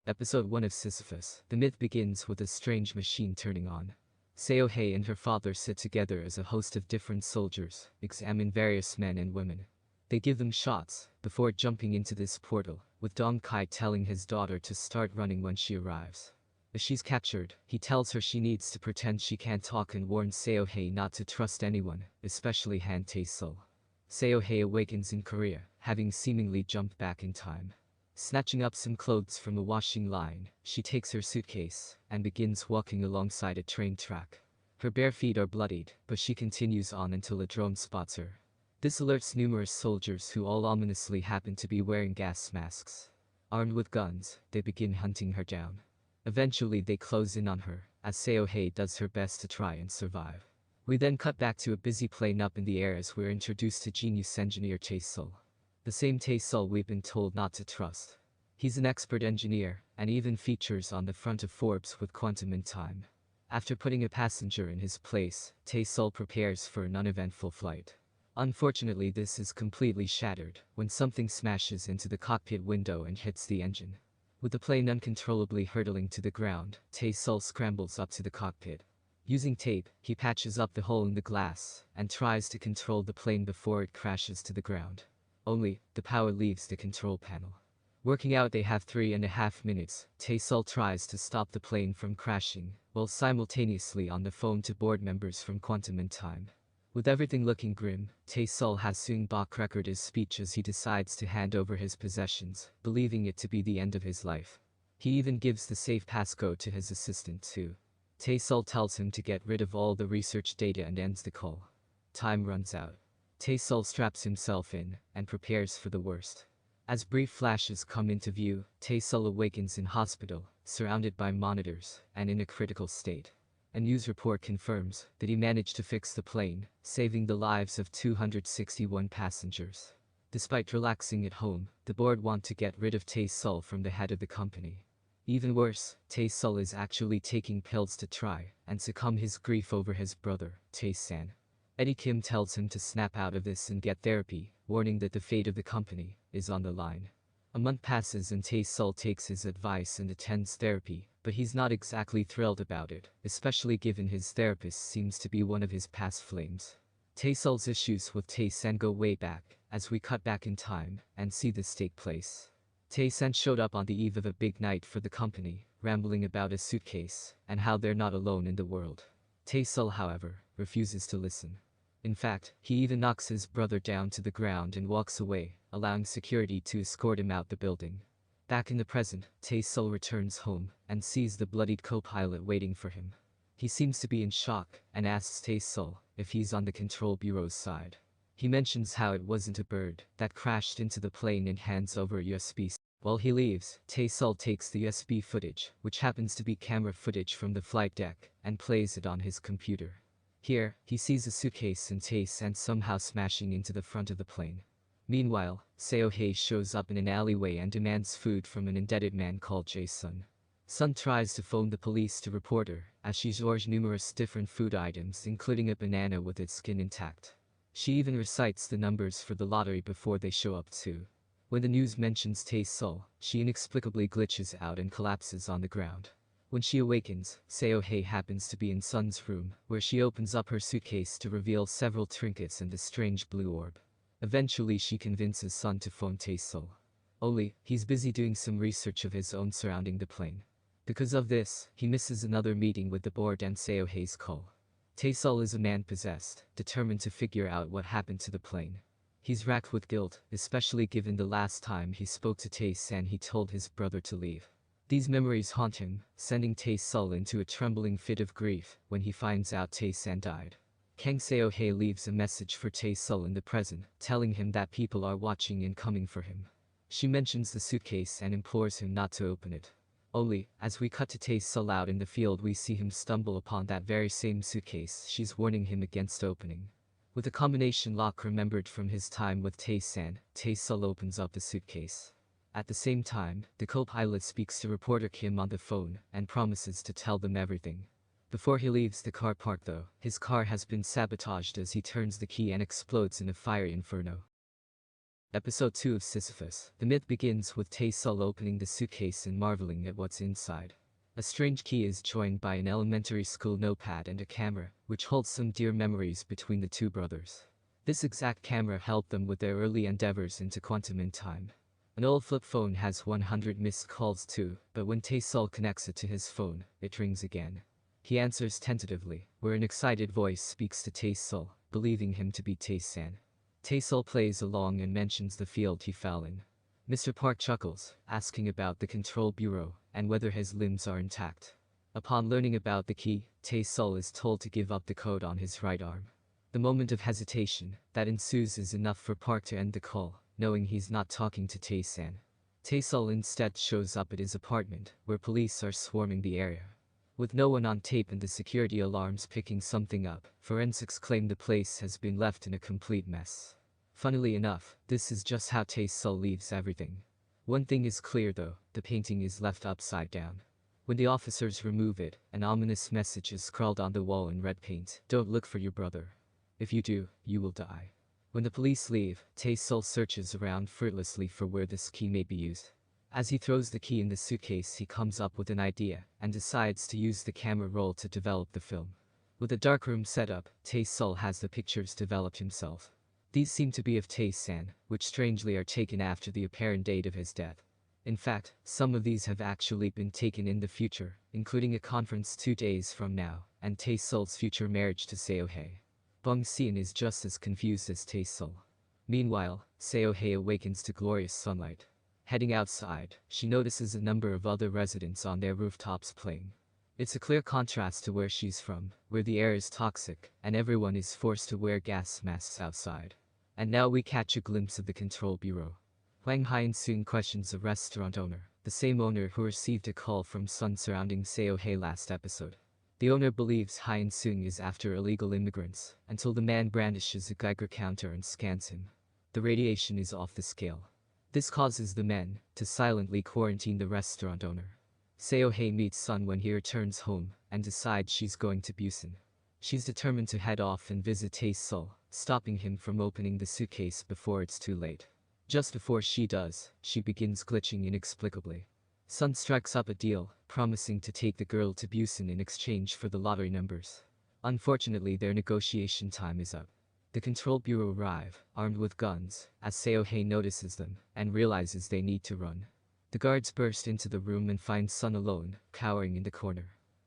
Episode 1 of Sisyphus. The myth begins with a strange machine turning on. Seohei and her father sit together as a host of different soldiers, examine various men and women. They give them shots, before jumping into this portal, with Dong Kai telling his daughter to start running when she arrives. As she's captured, he tells her she needs to pretend she can't talk and warns Seohei not to trust anyone, especially Han Tae-sul. Seohei awakens in Korea, having seemingly jumped back in time. Snatching up some clothes from the washing line, she takes her suitcase and begins walking alongside a train track. Her bare feet are bloodied, but she continues on until a drone spots her. This alerts numerous soldiers who all ominously happen to be wearing gas masks. Armed with guns, they begin hunting her down. Eventually they close in on her, as Seohei does her best to try and survive. We then cut back to a busy plane up in the air as we're introduced to genius engineer Tae-sul. The same Tae-sul we've been told not to trust. He's an expert engineer, and even features on the front of Forbes with Quantum in Time. After putting a passenger in his place, Tae-sul prepares for an uneventful flight. Unfortunately, this is completely shattered when something smashes into the cockpit window and hits the engine. With the plane uncontrollably hurtling to the ground, Tae-sul scrambles up to the cockpit. Using tape, he patches up the hole in the glass and tries to control the plane before it crashes to the ground. Only, the power leaves the control panel. Working out they have 3.5 minutes, Tae-sul tries to stop the plane from crashing, while simultaneously on the phone to board members from Quantum in Time. With everything looking grim, Tae-sul has Seung-bok record his speech as he decides to hand over his possessions, believing it to be the end of his life. He even gives the safe passcode to his assistant too. Tae-sul tells him to get rid of all the research data and ends the call. Time runs out. Tae-sul straps himself in and prepares for the worst. As brief flashes come into view, Tae-sul awakens in hospital, surrounded by monitors, and in a critical state. A news report confirms that he managed to fix the plane, saving the lives of 261 passengers. Despite relaxing at home, the board want to get rid of Tae-sul from the head of the company. Even worse, Tae-sul is actually taking pills to try and succumb his grief over his brother, Tae-san. Eddie Kim tells him to snap out of this and get therapy, warning that the fate of the company is on the line. A month passes and Tae-sul takes his advice and attends therapy, but he's not exactly thrilled about it, especially given his therapist seems to be one of his past flames. Tae-sul's issues with Tae-san go way back, as we cut back in time and see this take place. Tae-san showed up on the eve of a big night for the company, rambling about a suitcase and how they're not alone in the world. Tae-sul, however, refuses to listen. In fact, he even knocks his brother down to the ground and walks away, allowing security to escort him out the building. Back in the present, Tae-sul returns home and sees the bloodied co-pilot waiting for him. He seems to be in shock and asks Tae-sul if he's on the control bureau's side. He mentions how it wasn't a bird that crashed into the plane and hands over a USB. While he leaves, Tae-sul takes the USB footage, which happens to be camera footage from the flight deck, and plays it on his computer. Here, he sees a suitcase and Tae-san somehow smashing into the front of the plane. Meanwhile, Seohei shows up in an alleyway and demands food from an indebted man called Jae-sun. Sun tries to phone the police to report her, as she's ordered numerous different food items including a banana with its skin intact. She even recites the numbers for the lottery before they show up too. When the news mentions Tae-sul, she inexplicably glitches out and collapses on the ground. When she awakens, Seohei happens to be in Sun's room, where she opens up her suitcase to reveal several trinkets and a strange blue orb. Eventually she convinces Sun to phone Tae-sul. Only, he's busy doing some research of his own surrounding the plane. Because of this, he misses another meeting with the board and Seohei's call. Tae-sul is a man possessed, determined to figure out what happened to the plane. He's racked with guilt, especially given the last time he spoke to Tae-san he told his brother to leave. These memories haunt him, sending Tae-sul into a trembling fit of grief when he finds out Tae-san died. Kang Seohei leaves a message for Tae-sul in the present, telling him that people are watching and coming for him. She mentions the suitcase and implores him not to open it. Only, as we cut to Tae-sul out in the field we see him stumble upon that very same suitcase she's warning him against opening. With a combination lock remembered from his time with Tae-san, Tae-sul opens up the suitcase. At the same time, the co-pilot speaks to reporter Kim on the phone and promises to tell them everything. Before he leaves the car park though, his car has been sabotaged as he turns the key and explodes in a fire inferno. Episode 2 of Sisyphus. The myth begins with Tae-sul opening the suitcase and marveling at what's inside. A strange key is joined by an elementary school notepad and a camera, which holds some dear memories between the two brothers. This exact camera helped them with their early endeavors into quantum in time. An old flip phone has 100 missed calls too, but when Tae-sul connects it to his phone, it rings again. He answers tentatively, where an excited voice speaks to Tae-sul, believing him to be Tae-san. Tae-sul plays along and mentions the field he fell in. Mr. Park chuckles, asking about the control bureau and whether his limbs are intact. Upon learning about the key, Tae-sul is told to give up the code on his right arm. The moment of hesitation that ensues is enough for Park to end the call, knowing he's not talking to Tae-san. Tae-sul instead shows up at his apartment, where police are swarming the area. With no one on tape and the security alarms picking something up, forensics claim the place has been left in a complete mess. Funnily enough, this is just how Tae-sul leaves everything. One thing is clear though, the painting is left upside down. When the officers remove it, an ominous message is scrawled on the wall in red paint: "Don't look for your brother. If you do, you will die." When the police leave, Tae-sul searches around fruitlessly for where this key may be used. As he throws the key in the suitcase, he comes up with an idea and decides to use the camera roll to develop the film. With a darkroom set up, Tae-sul has the pictures developed himself. These seem to be of Tae-san, which strangely are taken after the apparent date of his death. In fact, some of these have actually been taken in the future, including a conference 2 days from now, and Tae-sul's future marriage to Seo-hae. Bong-seon is just as confused as Tae-sul. Meanwhile, Seo-hae awakens to glorious sunlight. Heading outside, she notices a number of other residents on their rooftops playing. It's a clear contrast to where she's from, where the air is toxic, and everyone is forced to wear gas masks outside. And now we catch a glimpse of the control bureau. Hwang Hyun-soon questions the restaurant owner, the same owner who received a call from Sun surrounding Seo-hae last episode. The owner believes Hyun-soon is after illegal immigrants, until the man brandishes a Geiger counter and scans him. The radiation is off the scale. This causes the men to silently quarantine the restaurant owner. Seo-hae meets Sun when he returns home and decides she's going to Busan. She's determined to head off and visit Tae-sul, stopping him from opening the suitcase before it's too late. Just before she does, she begins glitching inexplicably. Sun strikes up a deal, promising to take the girl to Busan in exchange for the lottery numbers. Unfortunately, their negotiation time is up. The control bureau arrive, armed with guns, as Seo-hae notices them and realizes they need to run. The guards burst into the room and find Sun alone, cowering in the corner.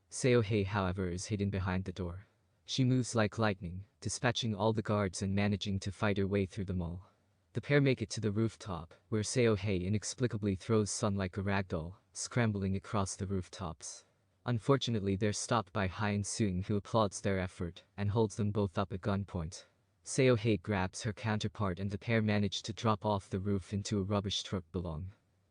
Seo-hae, however, is hidden behind the door. She moves like lightning, dispatching all the guards and managing to fight her way through them all. The pair make it to the rooftop, where Seo-hae inexplicably throws Sun like a ragdoll, scrambling across the rooftops. Unfortunately, they're stopped by Hyun-soon, who applauds their effort and holds them both up at gunpoint. Seo-hae grabs her counterpart and the pair manage to drop off the roof into a rubbish truck below.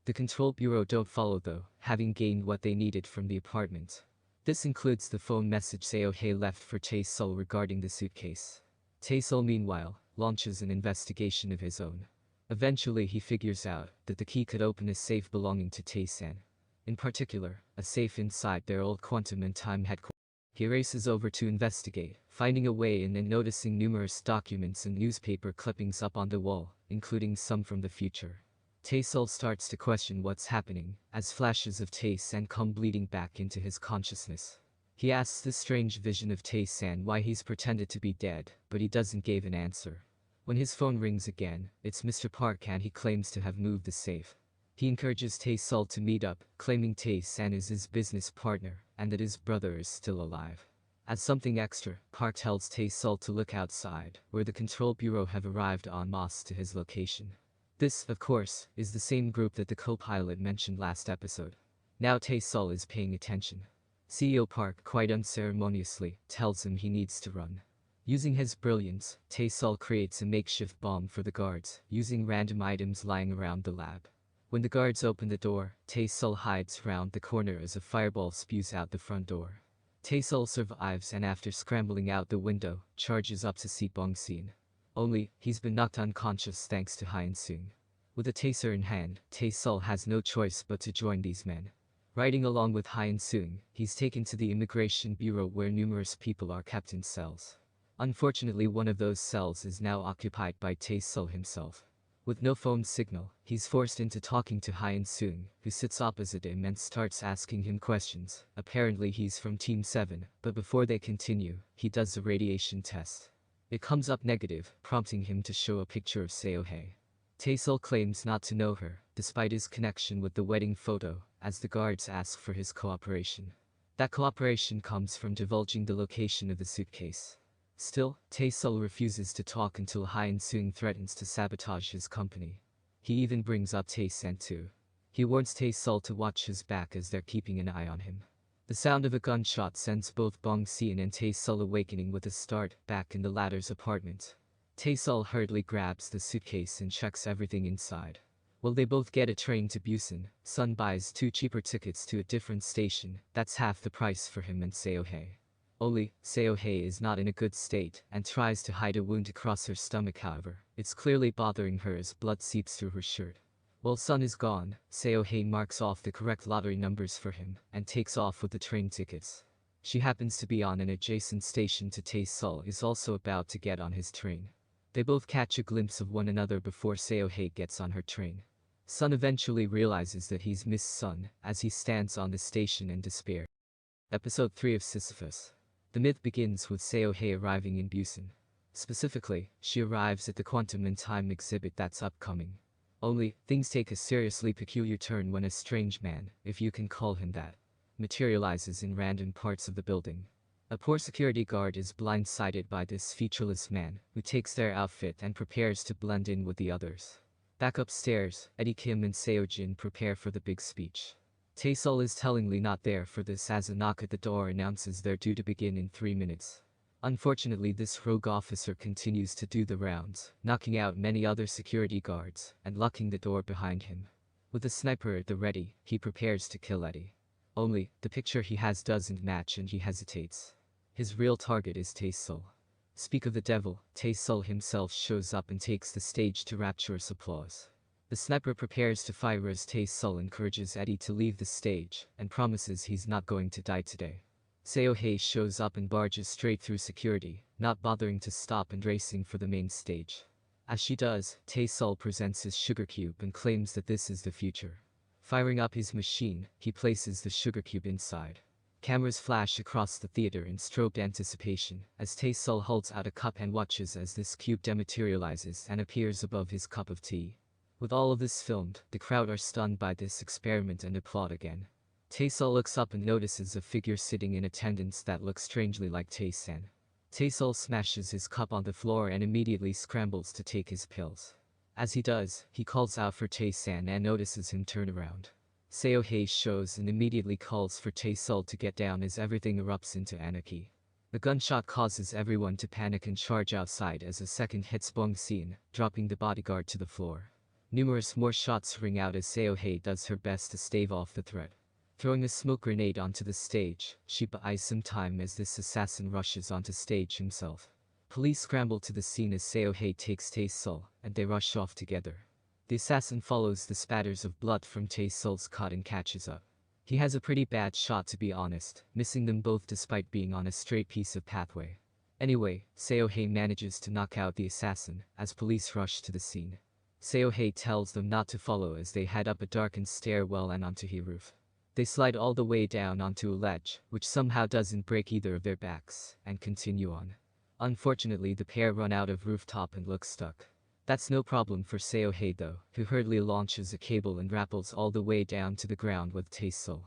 The control bureau don't follow though, having gained what they needed from the apartment. This includes the phone message Seo-hae left for Tae-sul regarding the suitcase. Tae-sul meanwhile launches an investigation of his own. Eventually he figures out that the key could open a safe belonging to Tae-san. In particular, a safe inside their old quantum and time headquarters. He races over to investigate, finding a way in and noticing numerous documents and newspaper clippings up on the wall, including some from the future. Tae-sul starts to question what's happening, as flashes of Tae-san come bleeding back into his consciousness. He asks the strange vision of Tae-san why he's pretended to be dead, but he doesn't give an answer. When his phone rings again, it's Mr. Park and he claims to have moved the safe. He encourages Tae-sul to meet up, claiming Tae-san is his business partner and that his brother is still alive. As something extra, Park tells Tae-sul to look outside, where the control bureau have arrived en masse to his location. This, of course, is the same group that the co-pilot mentioned last episode. Now Tae-sul is paying attention. CEO Park, quite unceremoniously, tells him he needs to run. Using his brilliance, Tae-sul creates a makeshift bomb for the guards, using random items lying around the lab. When the guards open the door, Tae-sul hides round the corner as a fireball spews out the front door. Tae-sul survives and after scrambling out the window, charges up to see Bong-seon. Only, he's been knocked unconscious thanks to Hyun-soon. With a taser in hand, Tae-sul has no choice but to join these men. Riding along with Hyun-soon, he's taken to the immigration bureau where numerous people are kept in cells. Unfortunately, one of those cells is now occupied by Tae-sul himself. With no phone signal, he's forced into talking to Hyun Soong, who sits opposite him and starts asking him questions. Apparently he's from Team 7, but before they continue, he does a radiation test. It comes up negative, prompting him to show a picture of Seo-hae. Tae-sol claims not to know her, despite his connection with the wedding photo, as the guards ask for his cooperation. That cooperation comes from divulging the location of the suitcase. Still, Tae-sol refuses to talk until Hyun Soong threatens to sabotage his company. He even brings up Tae-san too. He warns Tae-sol to watch his back as they're keeping an eye on him. The sound of a gunshot sends both Bong-seon and Tae-sol awakening with a start back in the latter's apartment. Tae-sol hurriedly grabs the suitcase and checks everything inside. While they both get a train to Busan, Sun buys 2 cheaper tickets to a different station. That's half the price for him and Seo-hae. Only, Seo-hae is not in a good state and tries to hide a wound across her stomach. However, it's clearly bothering her as blood seeps through her shirt. While Sun is gone, Seo-hae marks off the correct lottery numbers for him and takes off with the train tickets. She happens to be on an adjacent station to Tae-sol is also about to get on his train. They both catch a glimpse of one another before Seo-hae gets on her train. Sun eventually realizes that he's missed Sun as he stands on the station in despair. Episode 3 of Sisyphus. The myth begins with Seo-hae arriving in Busan. Specifically, she arrives at the Quantum and Time exhibit that's upcoming. Only, things take a seriously peculiar turn when a strange man, if you can call him that, materializes in random parts of the building. A poor security guard is blindsided by this featureless man, who takes their outfit and prepares to blend in with the others. Back upstairs, Eddie Kim and Seo-jin prepare for the big speech. Tae-sol is tellingly not there for this as a knock at the door announces they're due to begin in 3 minutes. Unfortunately, this rogue officer continues to do the rounds, knocking out many other security guards and locking the door behind him. With a sniper at the ready, he prepares to kill Eddie. Only, the picture he has doesn't match and he hesitates. His real target is Tae-sol. Speak of the devil, Tae-sol himself shows up and takes the stage to rapturous applause. The sniper prepares to fire as Tae-sol encourages Eddie to leave the stage and promises he's not going to die today. Seo-hae shows up and barges straight through security, not bothering to stop and racing for the main stage. As she does, Tae-sol presents his sugar cube and claims that this is the future. Firing up his machine, he places the sugar cube inside. Cameras flash across the theater in strobed anticipation as Tae-sol holds out a cup and watches as this cube dematerializes and appears above his cup of tea. With all of this filmed, the crowd are stunned by this experiment and applaud again. Tae-sol looks up and notices a figure sitting in attendance that looks strangely like Tae-san. Tae-sol smashes his cup on the floor and immediately scrambles to take his pills. As he does, he calls out for Tae-san and notices him turn around. Seo-hae shows and immediately calls for Tae-sol to get down as everything erupts into anarchy. The gunshot causes everyone to panic and charge outside as a second hits Bong-seon, dropping the bodyguard to the floor. Numerous more shots ring out as Seo-hae does her best to stave off the threat. Throwing a smoke grenade onto the stage, she buys some time as this assassin rushes onto stage himself. Police scramble to the scene as Seo-hae takes Tae-sol, and they rush off together. The assassin follows the spatters of blood from Tae-sol's cut and catches up. He has a pretty bad shot to be honest, missing them both despite being on a straight piece of pathway. Anyway, Seo-hae manages to knock out the assassin, as police rush to the scene. Seo-hae tells them not to follow as they head up a darkened stairwell and onto a roof. They slide all the way down onto a ledge, which somehow doesn't break either of their backs, and continue on. Unfortunately, the pair run out of rooftop and look stuck. That's no problem for Seo-hae though, who hurriedly launches a cable and rappels all the way down to the ground with Tae-sol.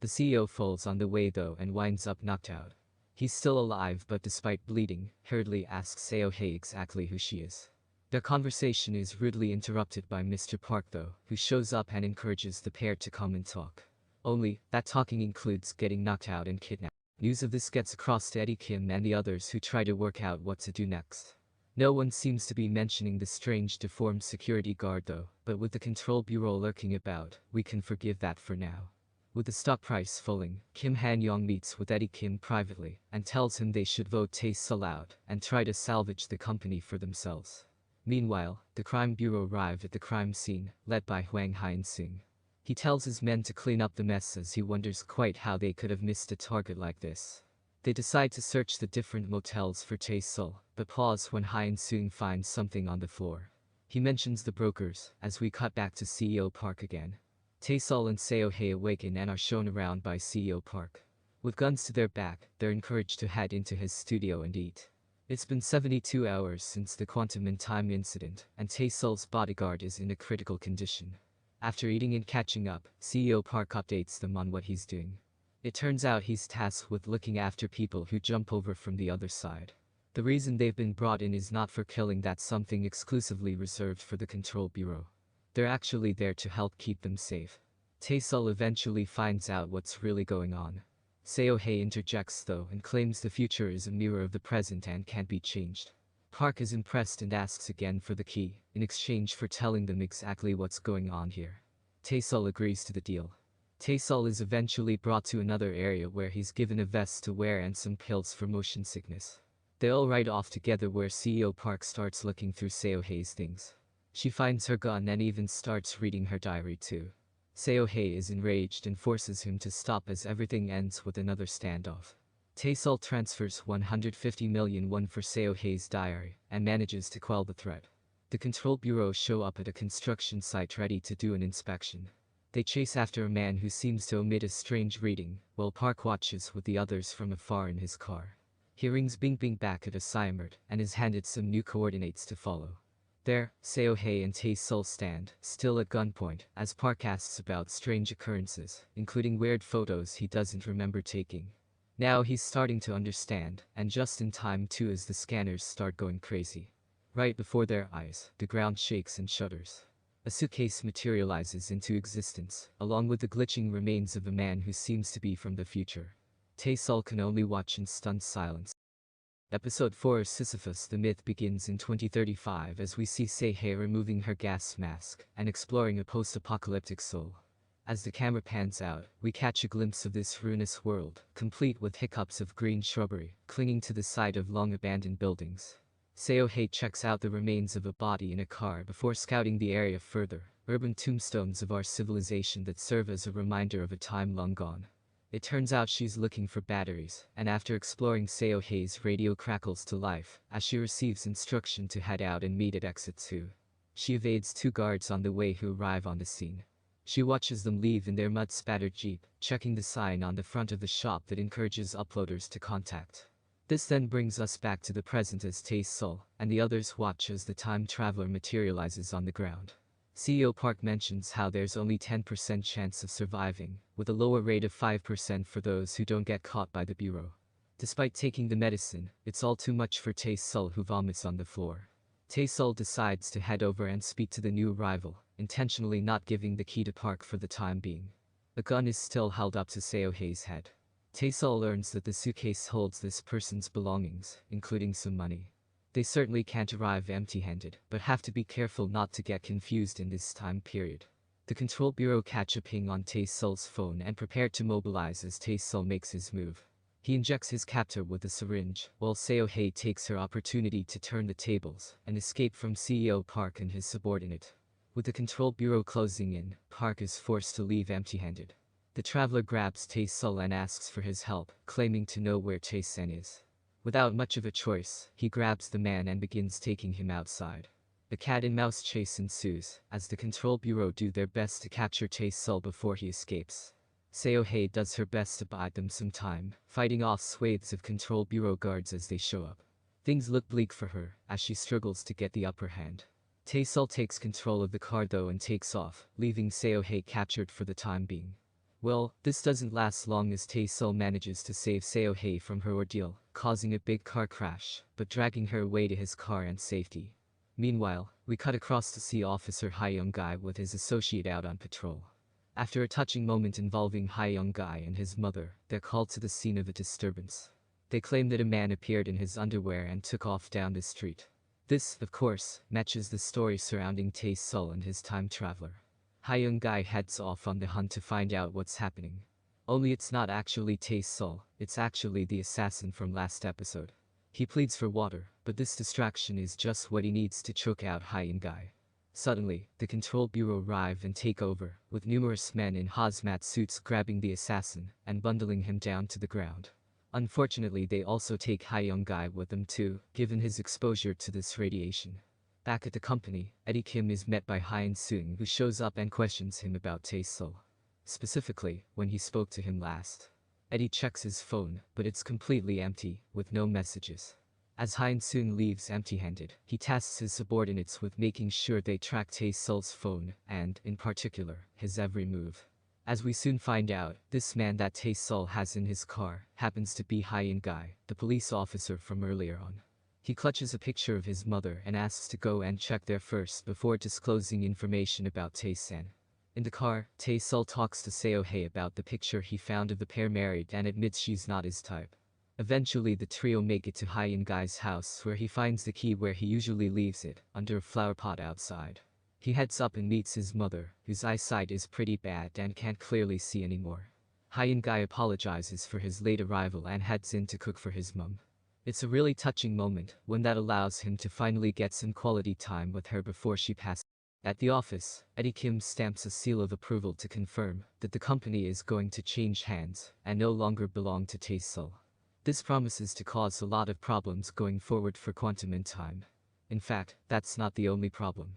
The CEO falls on the way though and winds up knocked out. He's still alive but despite bleeding, hurriedly asks Seo-hae exactly who she is. Their conversation is rudely interrupted by Mr. Park though, who shows up and encourages the pair to come and talk. Only, that talking includes getting knocked out and kidnapped. News of this gets across to Eddie Kim and the others who try to work out what to do next. No one seems to be mentioning the strange deformed security guard though, but with the control bureau lurking about, we can forgive that for now. With the stock price falling, Kim Han-young meets with Eddie Kim privately and tells him they should vote Tae-sol out and try to salvage the company for themselves. Meanwhile, the crime bureau arrive at the crime scene, led by Hwang Hyun-sung. He tells his men to clean up the mess as he wonders quite how they could have missed a target like this. They decide to search the different motels for Tae-sol, but pause when Hyun-sung finds something on the floor. He mentions the brokers, as we cut back to CEO Park again. Tae-sol and Seo-hye awaken and are shown around by CEO Park. With guns to their back, they're encouraged to head into his studio and eat. It's been 72 hours since the quantum and time incident, and Tae-sol's bodyguard is in a critical condition. After eating and catching up, CEO Park updates them on what he's doing. It turns out he's tasked with looking after people who jump over from the other side. The reason they've been brought in is not for killing, that's something exclusively reserved for the Control Bureau. They're actually there to help keep them safe. Tae-sol eventually finds out what's really going on. Seo-hye interjects though and claims the future is a mirror of the present and can't be changed. Park is impressed and asks again for the key, in exchange for telling them exactly what's going on here. Tae-sol agrees to the deal. Tae-sol is eventually brought to another area where he's given a vest to wear and some pills for motion sickness. They all ride off together where CEO Park starts looking through Seo-hye's things. She finds her gun and even starts reading her diary too. Seo-hye is enraged and forces him to stop as everything ends with another standoff. Tae-sol transfers 150 million won for Seo-hye's diary and manages to quell the threat. The Control Bureau show up at a construction site ready to do an inspection. They chase after a man who seems to omit a strange reading, while Park watches with the others from afar in his car. He rings Bing Bing back at a Siamert and is handed some new coordinates to follow. There, Seo-hye and Tae-sol stand, still at gunpoint, as Park asks about strange occurrences, including weird photos he doesn't remember taking. Now he's starting to understand, and just in time too as the scanners start going crazy. Right before their eyes, the ground shakes and shudders. A suitcase materializes into existence, along with the glitching remains of a man who seems to be from the future. Tae-sol can only watch in stunned silence. Episode 4 of Sisyphus: The Myth begins in 2035 as we see Seo-hye removing her gas mask and exploring a post-apocalyptic Seoul. As the camera pans out, we catch a glimpse of this ruinous world, complete with hiccups of green shrubbery clinging to the side of long-abandoned buildings. Seo-hye checks out the remains of a body in a car before scouting the area further, urban tombstones of our civilization that serve as a reminder of a time long gone. It turns out she's looking for batteries, and after exploring Seo-hye's radio crackles to life as she receives instruction to head out and meet at exit 2. She evades two guards on the way who arrive on the scene. She watches them leave in their mud-spattered jeep, checking the sign on the front of the shop that encourages uploaders to contact. This then brings us back to the present as Tae-sol and the others watch as the time traveler materializes on the ground. CEO Park mentions how there's only 10% chance of surviving, with a lower rate of 5% for those who don't get caught by the Bureau. Despite taking the medicine, it's all too much for Tae-sol, who vomits on the floor. Tae-sol decides to head over and speak to the new arrival, intentionally not giving the key to Park for the time being. The gun is still held up to Seo-hye's head. Tae-sol learns that the suitcase holds this person's belongings, including some money. They certainly can't arrive empty-handed, but have to be careful not to get confused in this time period. The Control Bureau catch a ping on Tae-sol's phone and prepare to mobilize as Tae-sol makes his move. He injects his captor with a syringe, while Seo-hye takes her opportunity to turn the tables and escape from CEO Park and his subordinate. With the Control Bureau closing in, Park is forced to leave empty-handed. The traveler grabs Tae-sol and asks for his help, claiming to know where Tae-sen is. Without much of a choice, he grabs the man and begins taking him outside. A cat-and-mouse chase ensues, as the Control Bureau do their best to capture Tae-sol before he escapes. Seo-hye does her best to buy them some time, fighting off swathes of Control Bureau guards as they show up. Things look bleak for her, as she struggles to get the upper hand. Tae-sol takes control of the car though and takes off, leaving Seo-hye captured for the time being. Well, this doesn't last long as Tae-sol manages to save Seo-hye from her ordeal, causing a big car crash, but dragging her away to his car and safety. Meanwhile, we cut across to see Officer Ha-young-gai with his associate out on patrol. After a touching moment involving Ha-young-gai and his mother, they're called to the scene of a disturbance. They claim that a man appeared in his underwear and took off down the street. This, of course, matches the story surrounding Tae-sol and his time traveler. Ha-young-gai heads off on the hunt to find out what's happening. Only it's not actually Tae-sol, it's actually the assassin from last episode. He pleads for water, but this distraction is just what he needs to choke out Ha-young-gai. Suddenly, the Control Bureau arrive and take over, with numerous men in hazmat suits grabbing the assassin and bundling him down to the ground. Unfortunately, they also take Ha-young-gai with them too, given his exposure to this radiation. Back at the company, Eddie Kim is met by Hyun Soong, who shows up and questions him about Tae-sul. Specifically, when he spoke to him last. Eddie checks his phone, but it's completely empty, with no messages. As Hyun Soong leaves empty-handed, he tasks his subordinates with making sure they track Tae-sul's phone, and, in particular, his every move. As we soon find out, this man that Tae-sul has in his car happens to be Hyun Guy, the police officer from earlier on. He clutches a picture of his mother and asks to go and check there first before disclosing information about Tae-san. In the car, Tae-sul talks to Seo-hye about the picture he found of the pair married and admits she's not his type. Eventually the trio make it to Hyun Guy's house, where he finds the key where he usually leaves it, under a flower pot outside. He heads up and meets his mother, whose eyesight is pretty bad and can't clearly see anymore. Hyun Guy apologizes for his late arrival and heads in to cook for his mum. It's a really touching moment, one that allows him to finally get some quality time with her before she passes. At the office, Eddie Kim stamps a seal of approval to confirm that the company is going to change hands and no longer belong to Tae-sul. This promises to cause a lot of problems going forward for Quantum in time. In fact, that's not the only problem.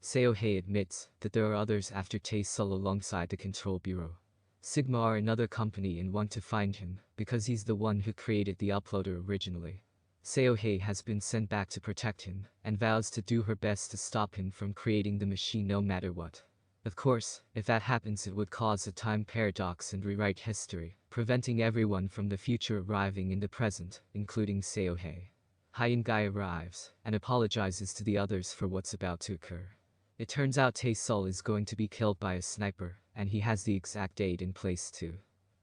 Seo-hye admits that there are others after Tae-sul alongside the Control Bureau. Sigma are another company and want to find him, because he's the one who created the uploader originally. Seo-hye has been sent back to protect him, and vows to do her best to stop him from creating the machine no matter what. Of course, if that happens it would cause a time paradox and rewrite history, preventing everyone from the future arriving in the present, including Seo-hye. Hyun Guy arrives, and apologizes to the others for what's about to occur. It turns out Tae-sul is going to be killed by a sniper, and he has the exact date in place too.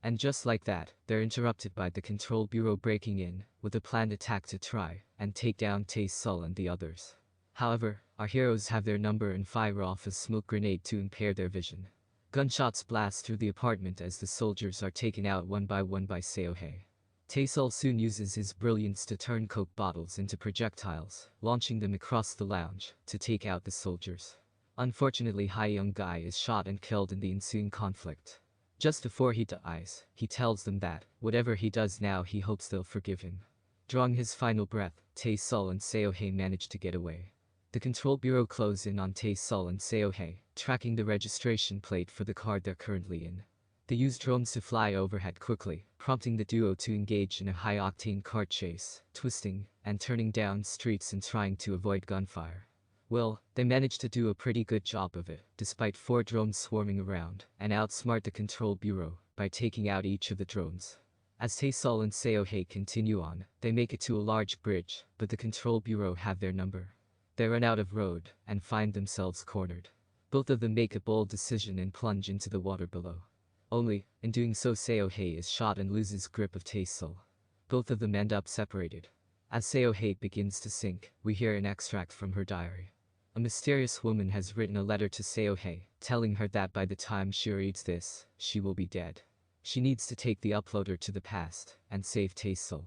And just like that, they're interrupted by the Control Bureau breaking in, with a planned attack to try and take down Tae-sul and the others. However, our heroes have their number and fire off a smoke grenade to impair their vision. Gunshots blast through the apartment as the soldiers are taken out one by Seo-hye. Tae-sul soon uses his brilliance to turn Coke bottles into projectiles, launching them across the lounge to take out the soldiers. Unfortunately, Hyun Guy is shot and killed in the ensuing conflict. Just before he dies, he tells them that, whatever he does now he hopes they'll forgive him. Drawing his final breath, Tae-sul and Seo-hye manage to get away. The Control Bureau close in on Tae-sul and Seo-hye, tracking the registration plate for the car they're currently in. They use drones to fly overhead quickly, prompting the duo to engage in a high-octane car chase, twisting and turning down streets and trying to avoid gunfire. Well, they managed to do a pretty good job of it, despite 4 drones swarming around, and outsmart the Control Bureau by taking out each of the drones. As Tae-sul and Seo-hye continue on, they make it to a large bridge, but the Control Bureau have their number. They run out of road, and find themselves cornered. Both of them make a bold decision and plunge into the water below. Only, in doing so Seo-hye is shot and loses grip of Tae-sul. Both of them end up separated. As Seo-hye begins to sink, we hear an extract from her diary. A mysterious woman has written a letter to Seo-hye, telling her that by the time she reads this, she will be dead. She needs to take the uploader to the past and save Tae-sul.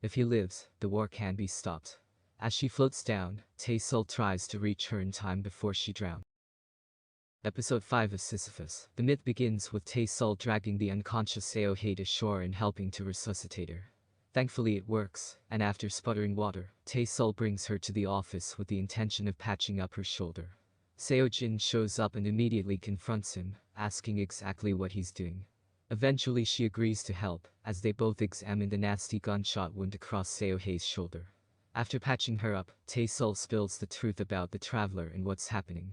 If he lives, the war can be stopped. As she floats down, Tae-sul tries to reach her in time before she drowns. Episode 5 of Sisyphus. The myth begins with Tae-sul dragging the unconscious Seo-hye to shore and helping to resuscitate her. Thankfully it works, and after sputtering water, Tae-sul brings her to the office with the intention of patching up her shoulder. Seo-jin shows up and immediately confronts him, asking exactly what he's doing. Eventually she agrees to help, as they both examine the nasty gunshot wound across Seo-hye's shoulder. After patching her up, Tae-sul spills the truth about the traveler and what's happening.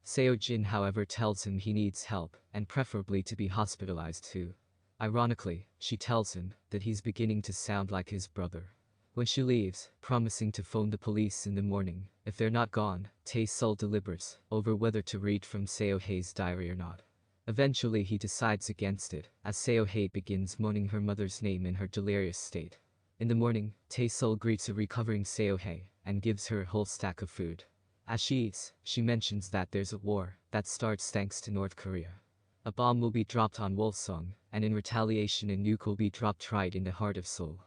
Seo-jin however tells him he needs help, and preferably to be hospitalized too. Ironically, she tells him that he's beginning to sound like his brother. When she leaves, promising to phone the police in the morning, if they're not gone, Tae-sul deliberates over whether to read from Seo-hye's diary or not. Eventually he decides against it, as Seo-hye begins moaning her mother's name in her delirious state. In the morning, Tae-sul greets a recovering Seo-hye, and gives her a whole stack of food. As she eats, she mentions that there's a war that starts thanks to North Korea. A bomb will be dropped on Wolsong, and in retaliation a nuke will be dropped right in the heart of Seoul.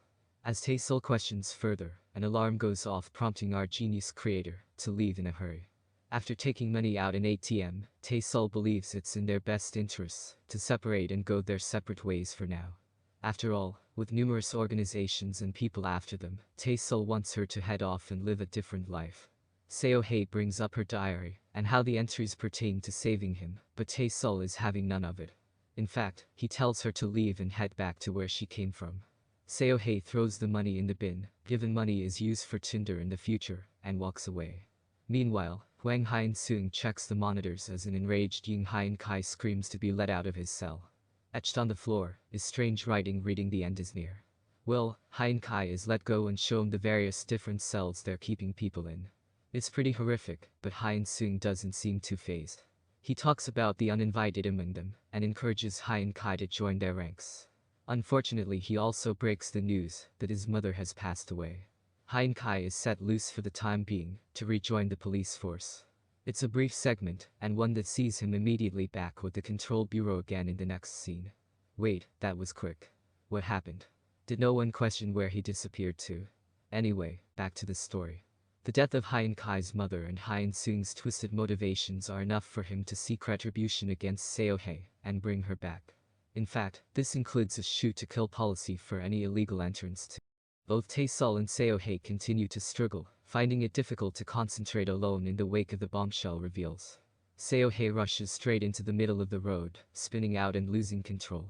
As Tae-sul questions further, an alarm goes off prompting our genius creator to leave in a hurry. After taking money out in ATM, Tae-sul believes it's in their best interests to separate and go their separate ways for now. After all, with numerous organizations and people after them, Tae-sul wants her to head off and live a different life. Seo-hei brings up her diary, and how the entries pertain to saving him, but Tae-sul is having none of it. In fact, he tells her to leave and head back to where she came from. Seo-hei throws the money in the bin, given money is used for Tinder in the future, and walks away. Meanwhile, Wang Hien-seung checks the monitors as an enraged Ying Hien-kai screams to be let out of his cell. Etched on the floor is strange writing reading the end is near. Will, Hien-kai is let go and shown the various different cells they're keeping people in. It's pretty horrific, but Hien-seung doesn't seem too fazed. He talks about the uninvited among them, and encourages Hien-kai to join their ranks. Unfortunately, he also breaks the news that his mother has passed away. Hien-kai is set loose for the time being, to rejoin the police force. It's a brief segment, and one that sees him immediately back with the control bureau again in the next scene. Wait, that was quick. What happened? Did no one question where he disappeared to? Anyway, back to the story. The death of Hien-kai's mother and Hien-seung's twisted motivations are enough for him to seek retribution against Seo-hei and bring her back. In fact, this includes a shoot-to-kill policy for any illegal entrants too. Both Tae-sul and Seo-hei continue to struggle, finding it difficult to concentrate alone in the wake of the bombshell reveals. Seo-hei rushes straight into the middle of the road, spinning out and losing control.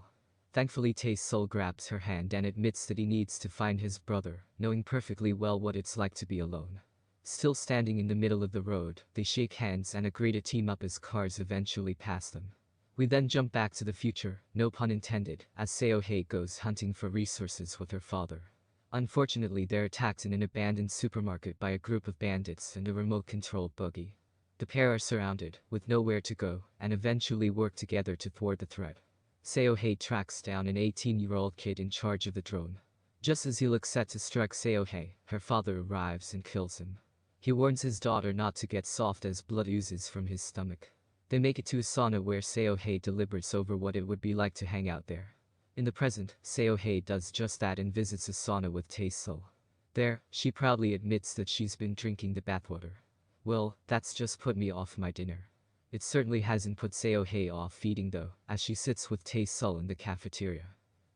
Thankfully, Tae-sul grabs her hand and admits that he needs to find his brother, knowing perfectly well what it's like to be alone. Still standing in the middle of the road, they shake hands and agree to team up as cars eventually pass them. We then jump back to the future, no pun intended, as Seo-hei goes hunting for resources with her father. Unfortunately, they're attacked in an abandoned supermarket by a group of bandits and a remote-controlled buggy. The pair are surrounded, with nowhere to go, and eventually work together to thwart the threat. Seo-hei tracks down an 18-year-old kid in charge of the drone. Just as he looks set to strike Seo-hei, her father arrives and kills him. He warns his daughter not to get soft as blood oozes from his stomach. They make it to a sauna where Seo-hei deliberates over what it would be like to hang out there. In the present, Seo-hei does just that and visits a sauna with Tae-sul. There, she proudly admits that she's been drinking the bathwater. Well, that's just put me off my dinner. It certainly hasn't put Seo-hei off eating though, as she sits with Tae-sul in the cafeteria.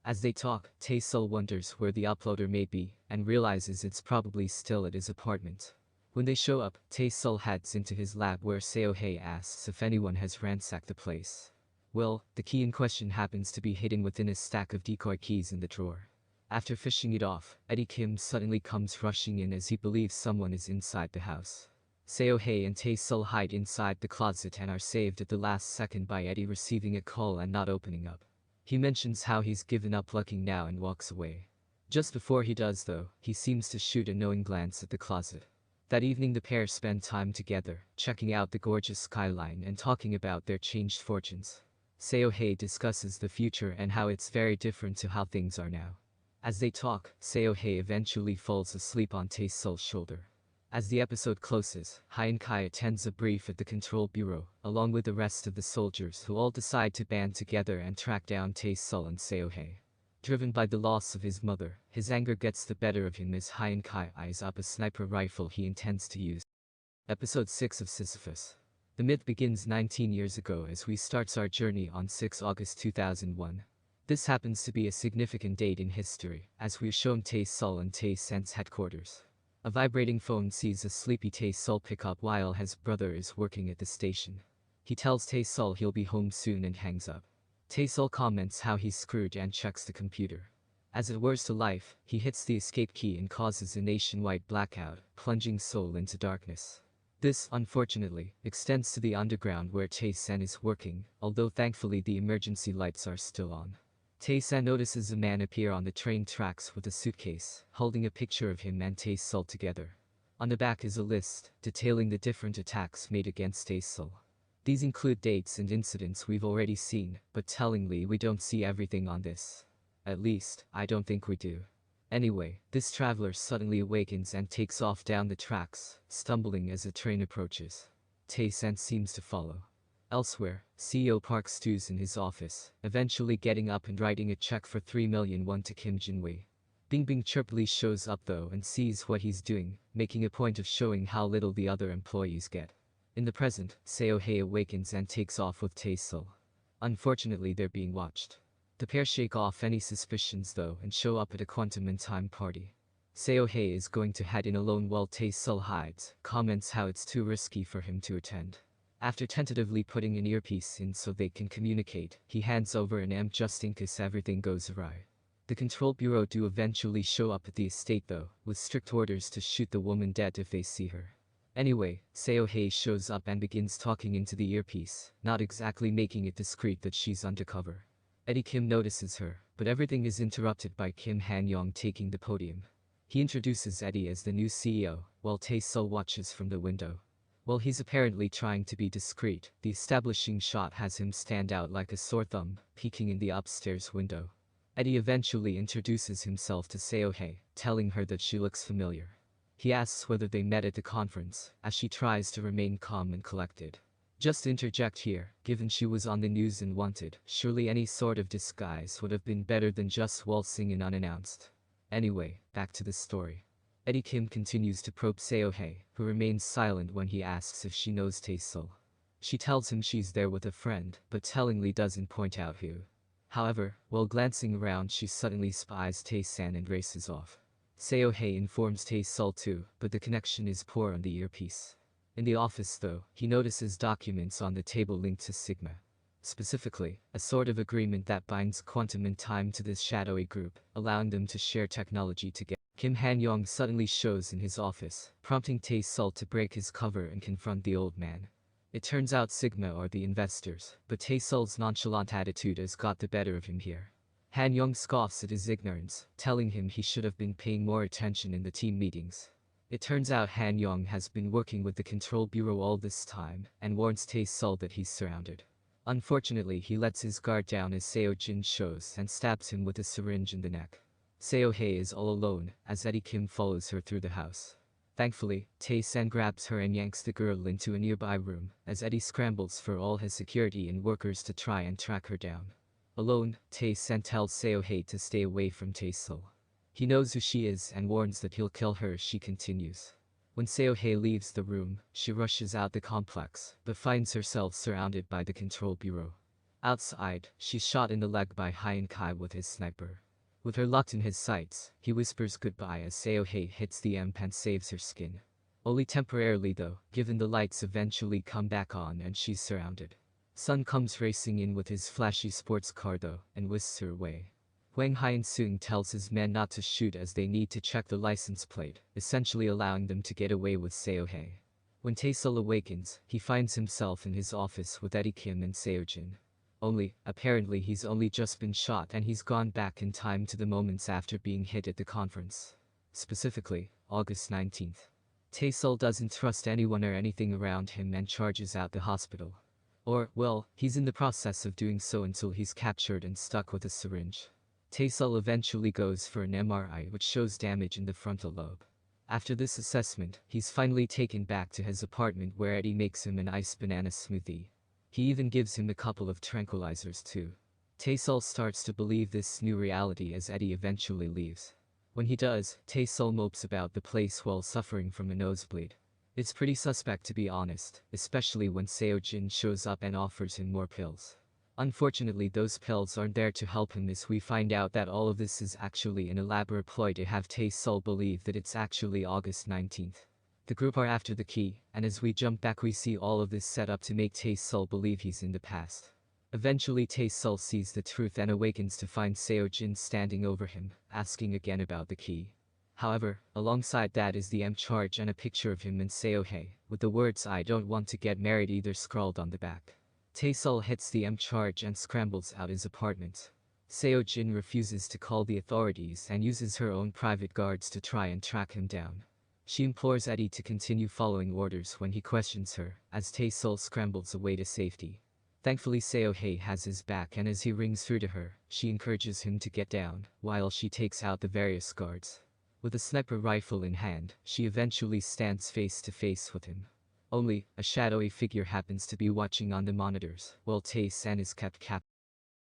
As they talk, Tae-sul wonders where the uploader may be, and realizes it's probably still at his apartment. When they show up, Tae-sul heads into his lab where Seo-hei asks if anyone has ransacked the place. Well, the key in question happens to be hidden within a stack of decoy keys in the drawer. After fishing it off, Eddie Kim suddenly comes rushing in as he believes someone is inside the house. Seo-hei and Tae-sul hide inside the closet and are saved at the last second by Eddie receiving a call and not opening up. He mentions how he's given up looking now and walks away. Just before he does though, he seems to shoot a knowing glance at the closet. That evening the pair spend time together, checking out the gorgeous skyline and talking about their changed fortunes. Seo-hei discusses the future and how it's very different to how things are now. As they talk, Seo-hei eventually falls asleep on Tae-sul's shoulder. As the episode closes, Hien-kai attends a brief at the control bureau, along with the rest of the soldiers who all decide to band together and track down Tae-sul and Seo-hei. Driven by the loss of his mother, his anger gets the better of him as Hien-kai eyes up a sniper rifle he intends to use. Episode 6 of Sisyphus. The myth begins 19 years ago as we starts our journey on 6 August 2001. This happens to be a significant date in history, as we're shown Tae-sul and Tae-sen's headquarters. A vibrating phone sees a sleepy Tae-sul pick up while his brother is working at the station. He tells Tae-sul he'll be home soon and hangs up. Tae-sul comments how he's screwed and checks the computer. As it whirs to life, he hits the escape key and causes a nationwide blackout, plunging Seoul into darkness. This, unfortunately, extends to the underground where Tae-sen is working, although thankfully the emergency lights are still on. Tae-sen notices a man appear on the train tracks with a suitcase, holding a picture of him and Tae-sul together. On the back is a list, detailing the different attacks made against Tae-sul. These include dates and incidents we've already seen, but tellingly we don't see everything on this. At least, I don't think we do. Anyway, this traveler suddenly awakens and takes off down the tracks, stumbling as the train approaches. Tae-sen seems to follow. Elsewhere, CEO Park stews in his office, eventually getting up and writing a check for 3 million won to Kim Jin-wei. Bingbing chirpily shows up though and sees what he's doing, making a point of showing how little the other employees get. In the present, Seo-hei awakens and takes off with Tae-sul. Unfortunately, they're being watched. The pair shake off any suspicions though and show up at a quantum and time party. Seo-hye is going to head in alone while Tae-sul hides, comments how it's too risky for him to attend. After tentatively putting an earpiece in so they can communicate, he hands over an M just in case everything goes awry. The control bureau do eventually show up at the estate though, with strict orders to shoot the woman dead if they see her. Anyway, Seo-hye shows up and begins talking into the earpiece, not exactly making it discreet that she's undercover. Eddie Kim notices her, but everything is interrupted by Kim Han-young taking the podium. He introduces Eddie as the new CEO, while Tae-sul watches from the window. While he's apparently trying to be discreet, the establishing shot has him stand out like a sore thumb, peeking in the upstairs window. Eddie eventually introduces himself to Seo-hye, telling her that she looks familiar. He asks whether they met at the conference, as she tries to remain calm and collected. Just interject here, given she was on the news and wanted, surely any sort of disguise would have been better than just waltzing in unannounced. Anyway, back to the story. Eddie Kim continues to probe Seo-hye, who remains silent when he asks if she knows Tae-sul. She tells him she's there with a friend, but tellingly doesn't point out who. However, while glancing around she suddenly spies Tae-san and races off. Seo-hye informs Tae-sul too, but the connection is poor on the earpiece. In the office though, he notices documents on the table linked to Sigma. Specifically, a sort of agreement that binds Quantum and Time to this shadowy group, allowing them to share technology together. Kim Han-young suddenly shows in his office, prompting Tae-sul to break his cover and confront the old man. It turns out Sigma are the investors, but Tae-sul's nonchalant attitude has got the better of him here. Han-young scoffs at his ignorance, telling him he should have been paying more attention in the team meetings. It turns out Han-young has been working with the Control Bureau all this time, and warns Tae-sul that he's surrounded. Unfortunately he lets his guard down as Seo-jin shows and stabs him with a syringe in the neck. Seo-hye is all alone, as Eddie Kim follows her through the house. Thankfully, Tae-san grabs her and yanks the girl into a nearby room, as Eddie scrambles for all his security and workers to try and track her down. Alone, Tae-san tells Seo-hye to stay away from Tae-sul. He knows who she is and warns that he'll kill her if she continues. When Seo-hye leaves the room, she rushes out the complex, but finds herself surrounded by the Control Bureau. Outside, she's shot in the leg by Hyun Kai with his sniper. With her locked in his sights, he whispers goodbye as Seo-hye hits the amp and saves her skin. Only temporarily though, given the lights eventually come back on and she's surrounded. Sun comes racing in with his flashy sports car though, and whisks her away. Hwang Hyun-sung tells his men not to shoot as they need to check the license plate, essentially allowing them to get away with Seo-hye. When Tae-sul awakens, he finds himself in his office with Eddie Kim and Seo-jin. Only, apparently he's only just been shot and he's gone back in time to the moments after being hit at the conference. Specifically, August 19th. Tae-sul doesn't trust anyone or anything around him and charges out the hospital. Or, well, he's in the process of doing so until he's captured and stuck with a syringe. Tae-sul eventually goes for an MRI which shows damage in the frontal lobe. After this assessment, he's finally taken back to his apartment where Eddie makes him an iced banana smoothie. He even gives him a couple of tranquilizers too. Tae-sul starts to believe this new reality as Eddie eventually leaves. When he does, Tae-sul mopes about the place while suffering from a nosebleed. It's pretty suspect to be honest, especially when Seo-jin shows up and offers him more pills. Unfortunately those pills aren't there to help him as we find out that all of this is actually an elaborate ploy to have Tae-sul believe that it's actually August 19th. The group are after the key, and as we jump back we see all of this set up to make Tae-sul believe he's in the past. Eventually Tae-sul sees the truth and awakens to find Seo-jin standing over him, asking again about the key. However, alongside that is the M charge and a picture of him and Seo-hye, with the words "I don't want to get married" either scrawled on the back. Tae-sul hits the M charge and scrambles out his apartment. Seo-jin refuses to call the authorities and uses her own private guards to try and track him down. She implores Eddie to continue following orders when he questions her, as Tae-sul scrambles away to safety. Thankfully Seo-hye has his back and as he rings through to her, she encourages him to get down, while she takes out the various guards. With a sniper rifle in hand, she eventually stands face to face with him. Only, a shadowy figure happens to be watching on the monitors, while Tae-san is kept captive.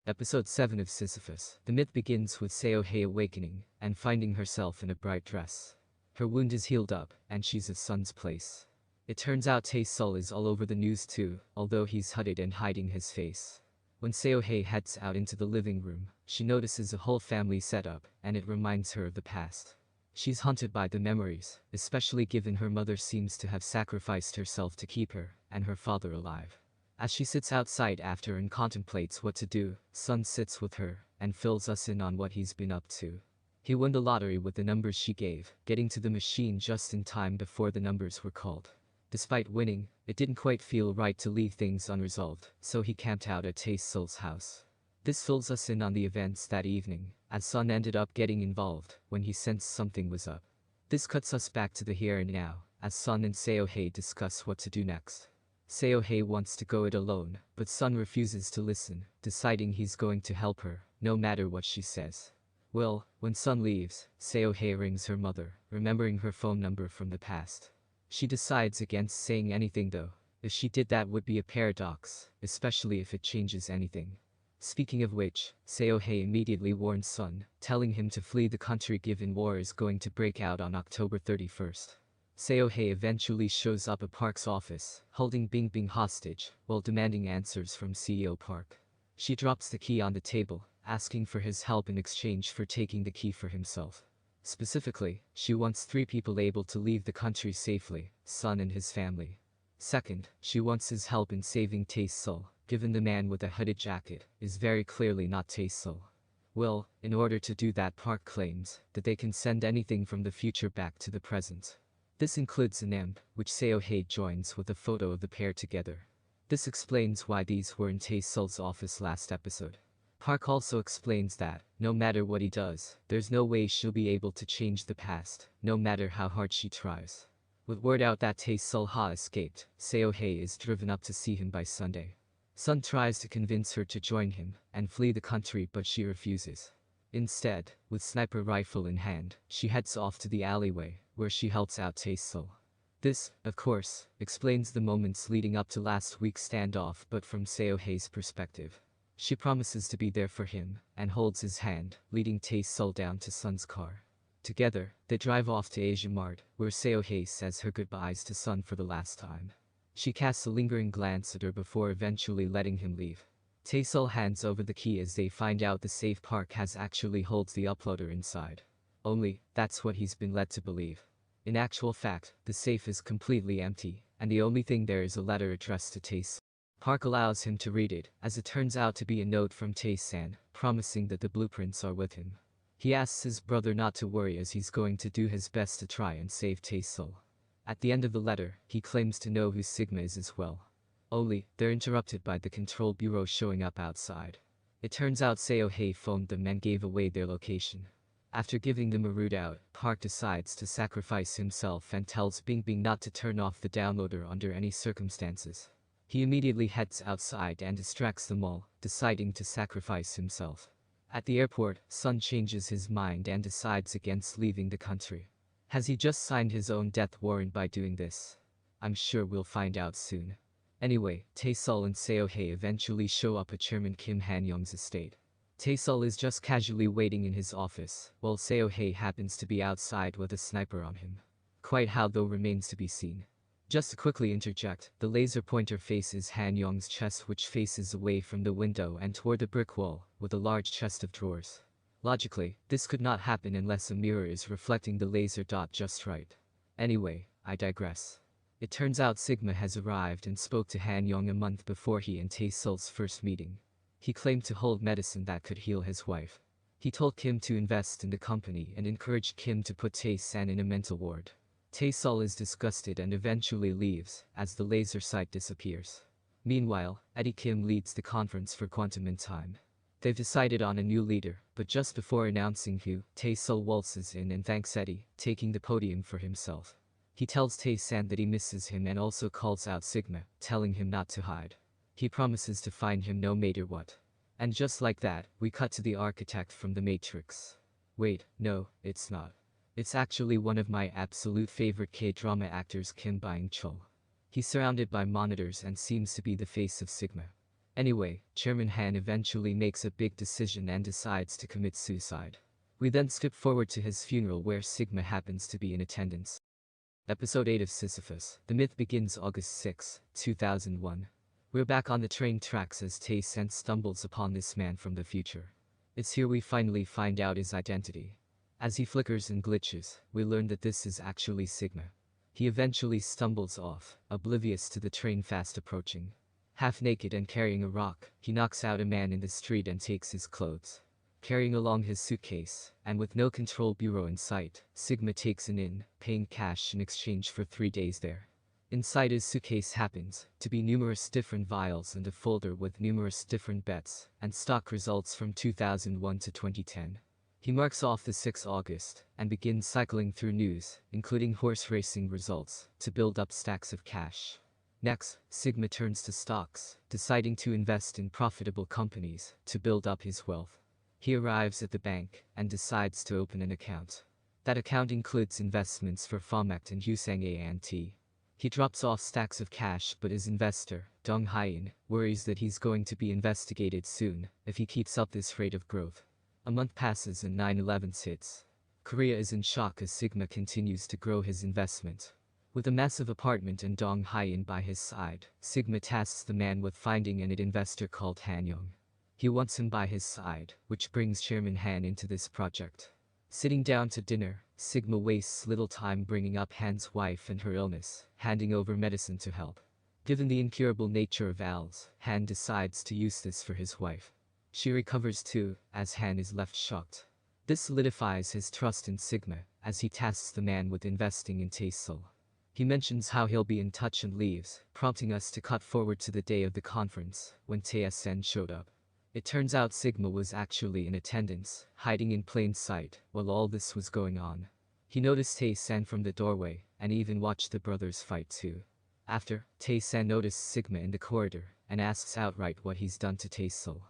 Episode 7 of Sisyphus. The myth begins with Seo-hye awakening, and finding herself in a bright dress. Her wound is healed up, and she's at Sun's place. It turns out Tae-sul is all over the news too, although he's hooded and hiding his face. When Seo-hye heads out into the living room, she notices a whole family setup, and it reminds her of the past. She's haunted by the memories, especially given her mother seems to have sacrificed herself to keep her and her father alive. As she sits outside after and contemplates what to do, Sun sits with her and fills us in on what he's been up to. He won the lottery with the numbers she gave, getting to the machine just in time before the numbers were called. Despite winning, it didn't quite feel right to leave things unresolved, so he camped out at Tae-Sol's house. This fills us in on the events that evening, as Sun ended up getting involved when he sensed something was up. This cuts us back to the here and now, as Sun and Seo-hye discuss what to do next. Seo-hye wants to go it alone, but Sun refuses to listen, deciding he's going to help her, no matter what she says. Well, when Sun leaves, Seo-hye rings her mother, remembering her phone number from the past. She decides against saying anything though. If she did that would be a paradox, especially if it changes anything. Speaking of which, Seo-hye immediately warns Sun, telling him to flee the country given war is going to break out on October 31st. Seo-hye eventually shows up at Park's office, holding Bingbing hostage, while demanding answers from CEO Park. She drops the key on the table, asking for his help in exchange for taking the key for himself. Specifically, she wants 3 people able to leave the country safely, Sun and his family. Second, she wants his help in saving Tae-Sol, given the man with the hooded jacket is very clearly not Tae-Sol. Well, in order to do that, Park claims that they can send anything from the future back to the present. This includes an imp, which Seo-hye joins with a photo of the pair together. This explains why these were in Tae-Sol's office last episode. Park also explains that, no matter what he does, there's no way she'll be able to change the past, no matter how hard she tries. With word out that Tae-Sol ha escaped, Seo-hye is driven up to see him by Sunday. Sun tries to convince her to join him and flee the country, but she refuses. Instead, with sniper rifle in hand, she heads off to the alleyway, where she helps out Tae-Sol. This, of course, explains the moments leading up to last week's standoff, but from Seo-hye's perspective. She promises to be there for him and holds his hand, leading Tae-Sol down to Sun's car. Together, they drive off to Asia Mart, where Seo-hye says her goodbyes to Sun for the last time. She casts a lingering glance at her before eventually letting him leave. Tae-Sol hands over the key as they find out the safe Park has actually holds the uploader inside. Only, that's what he's been led to believe. In actual fact, the safe is completely empty, and the only thing there is a letter addressed to Tae-Sol. Park allows him to read it, as it turns out to be a note from Tae-san, promising that the blueprints are with him. He asks his brother not to worry as he's going to do his best to try and save Tae-Sol. At the end of the letter, he claims to know who Sigma is as well. Only, they're interrupted by the control bureau showing up outside. It turns out Seo-hye phoned them and gave away their location. After giving them a route out, Park decides to sacrifice himself and tells Bingbing not to turn off the downloader under any circumstances. He immediately heads outside and distracts them all, deciding to sacrifice himself. At the airport, Sun changes his mind and decides against leaving the country. Has he just signed his own death warrant by doing this? I'm sure we'll find out soon. Anyway, Tae-Sol and Seo-hye eventually show up at Chairman Kim Han-young's estate. Tae-Sol is just casually waiting in his office, while Seo-hye happens to be outside with a sniper on him. Quite how though remains to be seen. Just to quickly interject, the laser pointer faces Han-young's chest, which faces away from the window and toward the brick wall, with a large chest of drawers. Logically, this could not happen unless a mirror is reflecting the laser dot just right. Anyway, I digress. It turns out Sigma has arrived and spoke to Han-young a month before he and Tae-Sol's first meeting. He claimed to hold medicine that could heal his wife. He told Kim to invest in the company and encouraged Kim to put Tae-san in a mental ward. Tae-Sol is disgusted and eventually leaves, as the laser sight disappears. Meanwhile, Eddie Kim leads the conference for Quantum in Time. They've decided on a new leader, but just before announcing who, Tae-Sol waltzes in and thanks Eddie, taking the podium for himself. He tells Tae-san that he misses him and also calls out Sigma, telling him not to hide. He promises to find him no matter what. And just like that, we cut to the architect from The Matrix. Wait, no, it's not. It's actually one of my absolute favorite K-drama actors, Kim Byung-chul. He's surrounded by monitors and seems to be the face of Sigma. Anyway, Chairman Han eventually makes a big decision and decides to commit suicide. We then skip forward to his funeral where Sigma happens to be in attendance. Episode 8 of Sisyphus. The myth begins August 6, 2001. We're back on the train tracks as Tae-san stumbles upon this man from the future. It's here we finally find out his identity. As he flickers and glitches, we learn that this is actually Sigma. He eventually stumbles off, oblivious to the train fast approaching. Half naked and carrying a rock, he knocks out a man in the street and takes his clothes. Carrying along his suitcase, and with no control bureau in sight, Sigma takes an inn, paying cash in exchange for 3 days there. Inside his suitcase happens to be numerous different vials and a folder with numerous different bets and stock results from 2001 to 2010. He marks off the 6th August and begins cycling through news, including horse racing results, to build up stacks of cash. Next, Sigma turns to stocks, deciding to invest in profitable companies to build up his wealth. He arrives at the bank and decides to open an account. That account includes investments for Fomact and Husang Ant. He drops off stacks of cash, but his investor, Dong Hyen, worries that he's going to be investigated soon if he keeps up this rate of growth. A month passes and 9/11 hits. Korea is in shock as Sigma continues to grow his investment. With a massive apartment and Dong Hyen by his side, Sigma tasks the man with finding an investor called Han Young. He wants him by his side, which brings Chairman Han into this project. Sitting down to dinner, Sigma wastes little time bringing up Han's wife and her illness, handing over medicine to help. Given the incurable nature of owls, Han decides to use this for his wife. She recovers too, as Han is left shocked. This solidifies his trust in Sigma, as he tasks the man with investing in Taesul. He mentions how he'll be in touch and leaves, prompting us to cut forward to the day of the conference, when Tae-sen showed up. It turns out Sigma was actually in attendance, hiding in plain sight, while all this was going on. He noticed Tae-sen from the doorway, and even watched the brothers fight too. After, Tae-sen noticed Sigma in the corridor, and asks outright what he's done to Tae-sul.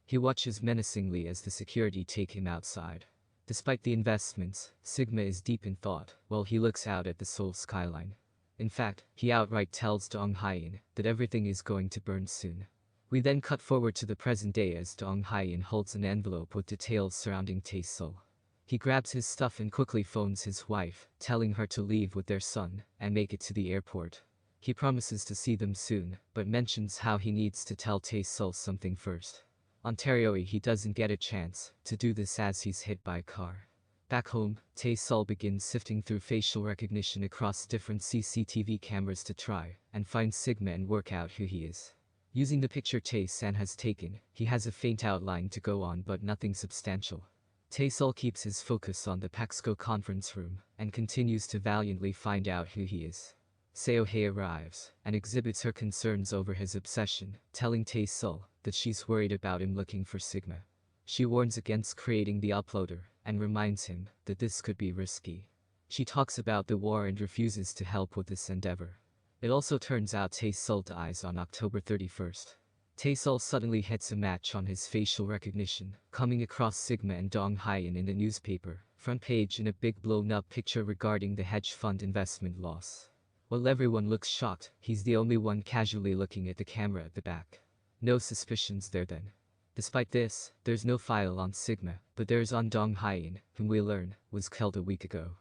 He watches menacingly as the security take him outside. Despite the investments, Sigma is deep in thought, while he looks out at the Seoul skyline. In fact, he outright tells Dong Hyen that everything is going to burn soon. We then cut forward to the present day as Dong Hyen holds an envelope with details surrounding Tae-sul. He grabs his stuff and quickly phones his wife, telling her to leave with their son and make it to the airport. He promises to see them soon, but mentions how he needs to tell Tae-sul something first. On Terryoi, he doesn't get a chance to do this as he's hit by a car. Back home, Tae-sul begins sifting through facial recognition across different CCTV cameras to try and find Sigma and work out who he is. Using the picture Tae-san has taken, he has a faint outline to go on but nothing substantial. Tae-sul keeps his focus on the Paxco conference room and continues to valiantly find out who he is. Seo-hye arrives and exhibits her concerns over his obsession, telling Tae-sul that she's worried about him looking for Sigma. She warns against creating the uploader and reminds him that this could be risky. She talks about the war and refuses to help with this endeavor. It also turns out Tae-sul dies on October 31st. Tae-sul suddenly hits a match on his facial recognition, coming across Sigma and Dong Hyen in the newspaper, front page in a big blown-up picture regarding the hedge fund investment loss. While everyone looks shocked, he's the only one casually looking at the camera at the back. No suspicions there then. Despite this, there's no file on Sigma, but there's on Dong Hyen, whom we learn was killed a week ago.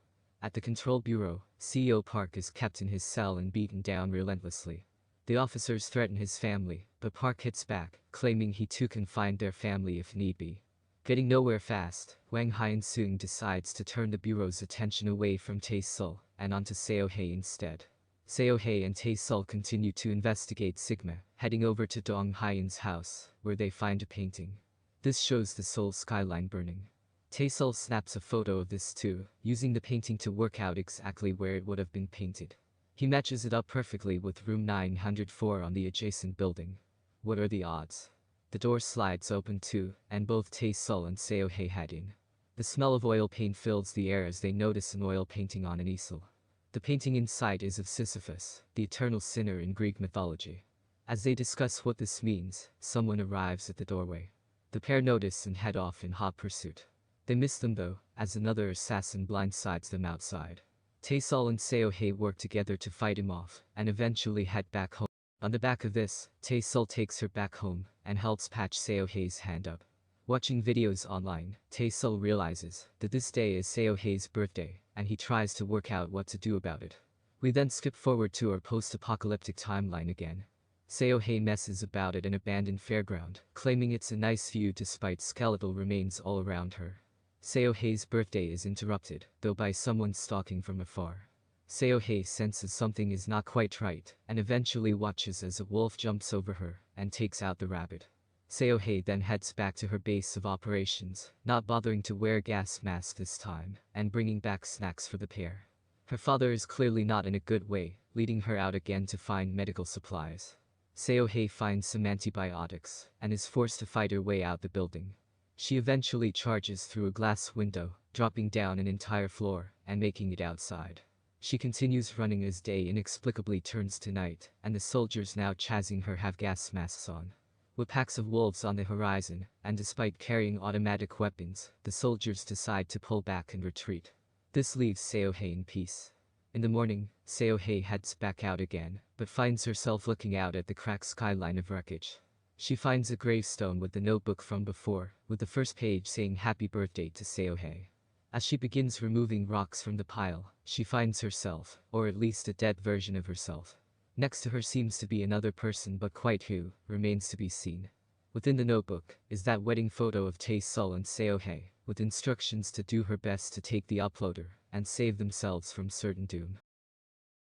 At the control bureau, CEO Park is kept in his cell and beaten down relentlessly. The officers threaten his family, but Park hits back, claiming he too can find their family if need be. Getting nowhere fast, Wang Hyen-soong decides to turn the bureau's attention away from Tae-sul and onto Seo-hye instead. Seo-hye and Tae-sul continue to investigate Sigma, heading over to Dong Hyen's house, where they find a painting. This shows the Seoul skyline burning. Tae-sul snaps a photo of this too, using the painting to work out exactly where it would have been painted. He matches it up perfectly with room 904 on the adjacent building. What are the odds? The door slides open too, and both Tae-sul and Seo-hye head in. The smell of oil paint fills the air as they notice an oil painting on an easel. The painting inside is of Sisyphus, the eternal sinner in Greek mythology. As they discuss what this means, someone arrives at the doorway. The pair notice and head off in hot pursuit. They miss them though, as another assassin blindsides them outside. Tae-sul and Seo-hye work together to fight him off, and eventually head back home. On the back of this, Tae-sul takes her back home, and helps patch Seo-hye's hand up. Watching videos online, Tae-sul realizes that this day is Seo-hye's birthday, and he tries to work out what to do about it. We then skip forward to our post-apocalyptic timeline again. Seo-hye messes about at an abandoned fairground, claiming it's a nice view despite skeletal remains all around her. Seo-hei's birthday is interrupted, though by someone stalking from afar. Seo-hei senses something is not quite right, and eventually watches as a wolf jumps over her and takes out the rabbit. Seo-hei then heads back to her base of operations, not bothering to wear a gas mask this time, and bringing back snacks for the pair. Her father is clearly not in a good way, leading her out again to find medical supplies. Seo-hei finds some antibiotics, and is forced to fight her way out the building. She eventually charges through a glass window, dropping down an entire floor, and making it outside. She continues running as day inexplicably turns to night, and the soldiers now chasing her have gas masks on. With packs of wolves on the horizon, and despite carrying automatic weapons, the soldiers decide to pull back and retreat. This leaves Seo-hei in peace. In the morning, Seo-hei heads back out again, but finds herself looking out at the cracked skyline of wreckage. She finds a gravestone with the notebook from before, with the first page saying happy birthday to Seo-hei. As she begins removing rocks from the pile, she finds herself, or at least a dead version of herself. Next to her seems to be another person, but quite who, remains to be seen. Within the notebook is that wedding photo of Tae-sul and Seo-hei, with instructions to do her best to take the uploader and save themselves from certain doom.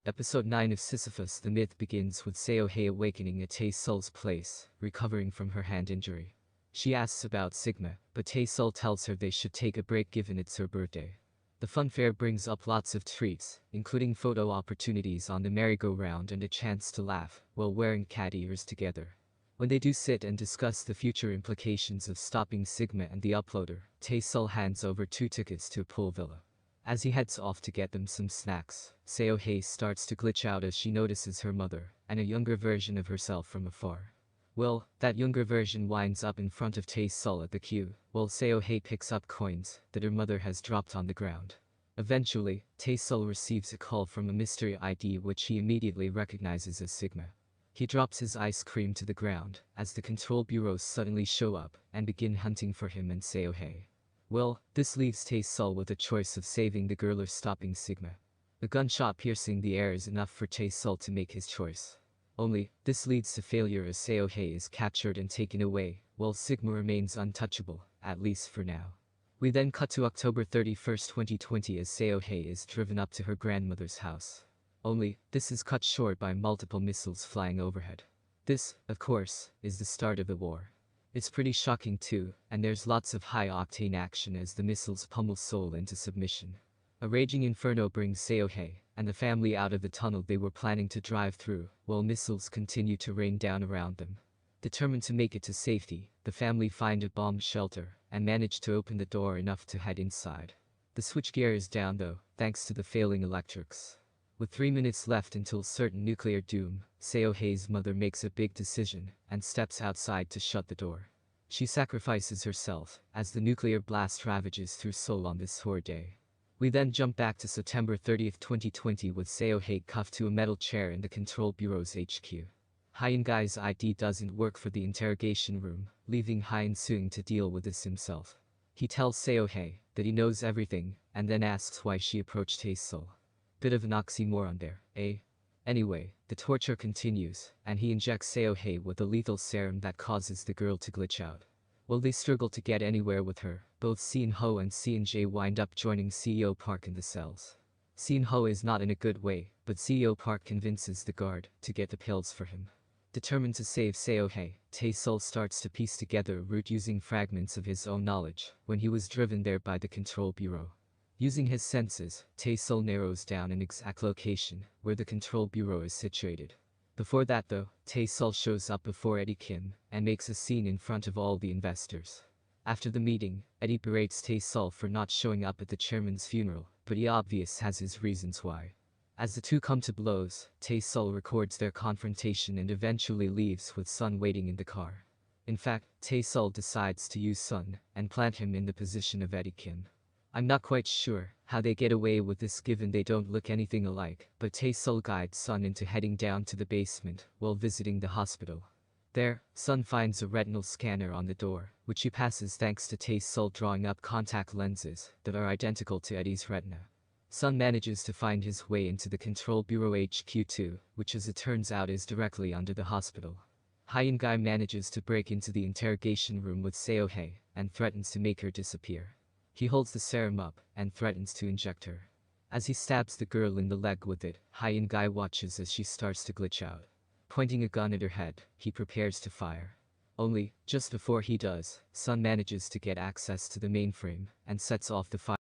Episode 9 of Sisyphus. The myth begins with Seo-hei awakening at Tae-sul's place, recovering from her hand injury. She asks about Sigma, but Tae-sul tells her they should take a break given it's her birthday. The fun fair brings up lots of treats, including photo opportunities on the merry-go-round and a chance to laugh while wearing cat ears together. When they do sit and discuss the future implications of stopping Sigma and the uploader, Tae-sul hands over 2 tickets to a pool villa. As he heads off to get them some snacks, Seo-hei starts to glitch out as she notices her mother and a younger version of herself from afar. Well, that younger version winds up in front of Tae-sul at the queue, while Seo-hei picks up coins that her mother has dropped on the ground. Eventually, Tae-sul receives a call from a mystery ID which he immediately recognizes as Sigma. He drops his ice cream to the ground as the control bureaus suddenly show up and begin hunting for him and Seo-hei. Well, this leaves Tae-sul with a choice of saving the girl or stopping Sigma. The gunshot piercing the air is enough for Tae-sul to make his choice. Only, this leads to failure as Seo-hei is captured and taken away, while Sigma remains untouchable, at least for now. We then cut to October 31st, 2020 as Seo-hei is driven up to her grandmother's house. Only, this is cut short by multiple missiles flying overhead. This, of course, is the start of the war. It's pretty shocking too, and there's lots of high-octane action as the missiles pummel Seoul into submission. A raging inferno brings Seo-hei and the family out of the tunnel they were planning to drive through, while missiles continue to rain down around them. Determined to make it to safety, the family find a bomb shelter and manage to open the door enough to head inside. The switchgear is down though, thanks to the failing electrics. With 3 minutes left until certain nuclear doom, Seo-hei's mother makes a big decision and steps outside to shut the door. She sacrifices herself as the nuclear blast ravages through Seoul on this horrid day. We then jump back to September 30th, 2020 with Seo-hei cuffed to a metal chair in the Control Bureau's HQ. Hyun-gai's ID doesn't work for the interrogation room, leaving Hyun-seung to deal with this himself. He tells Seo-hei that he knows everything, and then asks why she approached Tae-sul. Bit of an oxymoron there, eh? Anyway, the torture continues, and he injects Seo-hei with a lethal serum that causes the girl to glitch out. While they struggle to get anywhere with her, both Seon-ho and Seon-jae wind up joining CEO Park in the cells. Seon-ho is not in a good way, but CEO Park convinces the guard to get the pills for him. Determined to save Seo-hei, Tae-sul starts to piece together a route using fragments of his own knowledge when he was driven there by the Control Bureau. Using his senses, Tae-sul narrows down an exact location where the Control Bureau is situated. Before that though, Tae-sul shows up before Eddie Kim and makes a scene in front of all the investors. After the meeting, Eddie berates Tae-sul for not showing up at the chairman's funeral, but he obviously has his reasons why. As the two come to blows, Tae-sul records their confrontation and eventually leaves with Sun waiting in the car. In fact, Tae-sul decides to use Sun and plant him in the position of Eddie Kim. I'm not quite sure how they get away with this given they don't look anything alike, but Tae-sul guides Sun into heading down to the basement while visiting the hospital. There, Sun finds a retinal scanner on the door, which he passes thanks to Tae-sul drawing up contact lenses that are identical to Eddie's retina. Sun manages to find his way into the Control Bureau HQ2, which as it turns out is directly under the hospital. Hyun-gai manages to break into the interrogation room with Seo-hei and threatens to make her disappear. He holds the serum up and threatens to inject her. As he stabs the girl in the leg with it, Hyein Guy watches as she starts to glitch out. Pointing a gun at her head, he prepares to fire. Only, just before he does, Sun manages to get access to the mainframe and sets off the fire.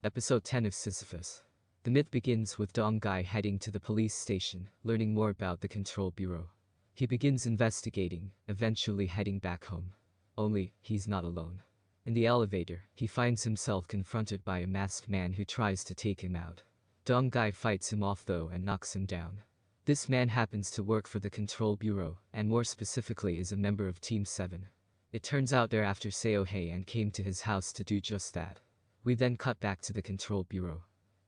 Episode 10 of Sisyphus. The myth begins with Dong Gai heading to the police station, learning more about the Control Bureau. He begins investigating, eventually heading back home. Only, he's not alone. In the elevator, he finds himself confronted by a masked man who tries to take him out. Dong Gai fights him off though and knocks him down. This man happens to work for the Control Bureau, and more specifically is a member of Team 7. It turns out they're after Seo Hei and came to his house to do just that. We then cut back to the Control Bureau.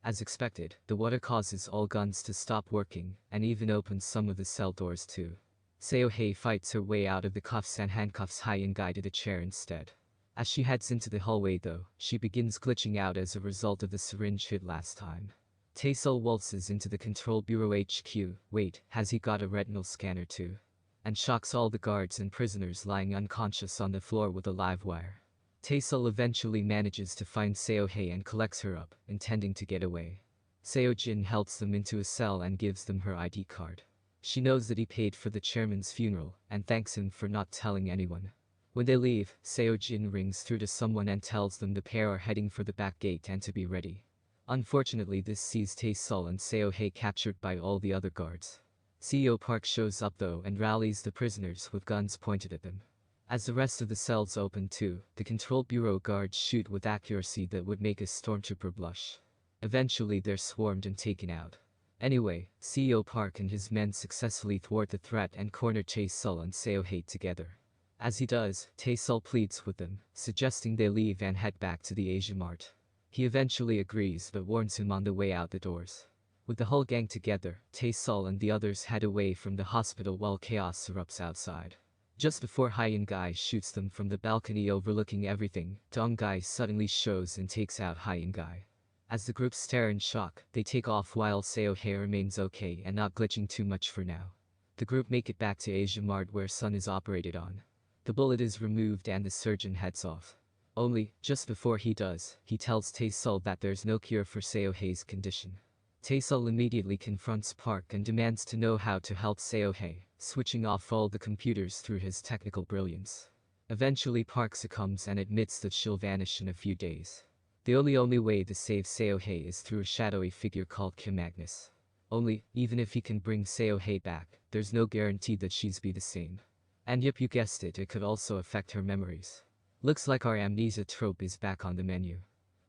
As expected, the water causes all guns to stop working, and even opens some of the cell doors too. Seo Hei fights her way out of the cuffs and handcuffs Hyein Guy to the chair instead. As she heads into the hallway though, she begins glitching out as a result of the syringe hit last time. Tae-sul waltzes into the Control Bureau HQ, wait, has he got a retinal scanner too? And shocks all the guards and prisoners lying unconscious on the floor with a live wire. Tae-sul eventually manages to find Seo Hei and collects her up, intending to get away. Seo Jin helps them into a cell and gives them her ID card. She knows that he paid for the chairman's funeral, and thanks him for not telling anyone. When they leave, Seo Jin rings through to someone and tells them the pair are heading for the back gate and to be ready. Unfortunately, this sees Tae-sul and Seo Hei captured by all the other guards. CEO Park shows up though and rallies the prisoners with guns pointed at them. As the rest of the cells open too, the Control Bureau guards shoot with accuracy that would make a stormtrooper blush. Eventually they're swarmed and taken out. Anyway, CEO Park and his men successfully thwart the threat and corner Tae-sul and Seo Hei together. As he does, Tae-sul pleads with them, suggesting they leave and head back to the Asia Mart. He eventually agrees but warns him on the way out the doors. With the whole gang together, Tae-sul and the others head away from the hospital while chaos erupts outside. Just before Hyein Guy shoots them from the balcony overlooking everything, Dong Gai suddenly shows and takes out Hyein Guy. As the group stare in shock, they take off while Seo Hei remains okay and not glitching too much for now. The group make it back to Asia Mart where Sun is operated on. The bullet is removed and the surgeon heads off. Only, just before he does, he tells Tae-sul that there's no cure for Seo Hei's condition. Tae-sul immediately confronts Park and demands to know how to help Seo Hei, switching off all the computers through his technical brilliance. Eventually Park succumbs and admits that she'll vanish in a few days. The only way to save Seo Hei is through a shadowy figure called Kim Agnes. Only, even if he can bring Seo Hei back, there's no guarantee that she's be the same. And yep, you guessed it, it could also affect her memories. Looks like our amnesia trope is back on the menu.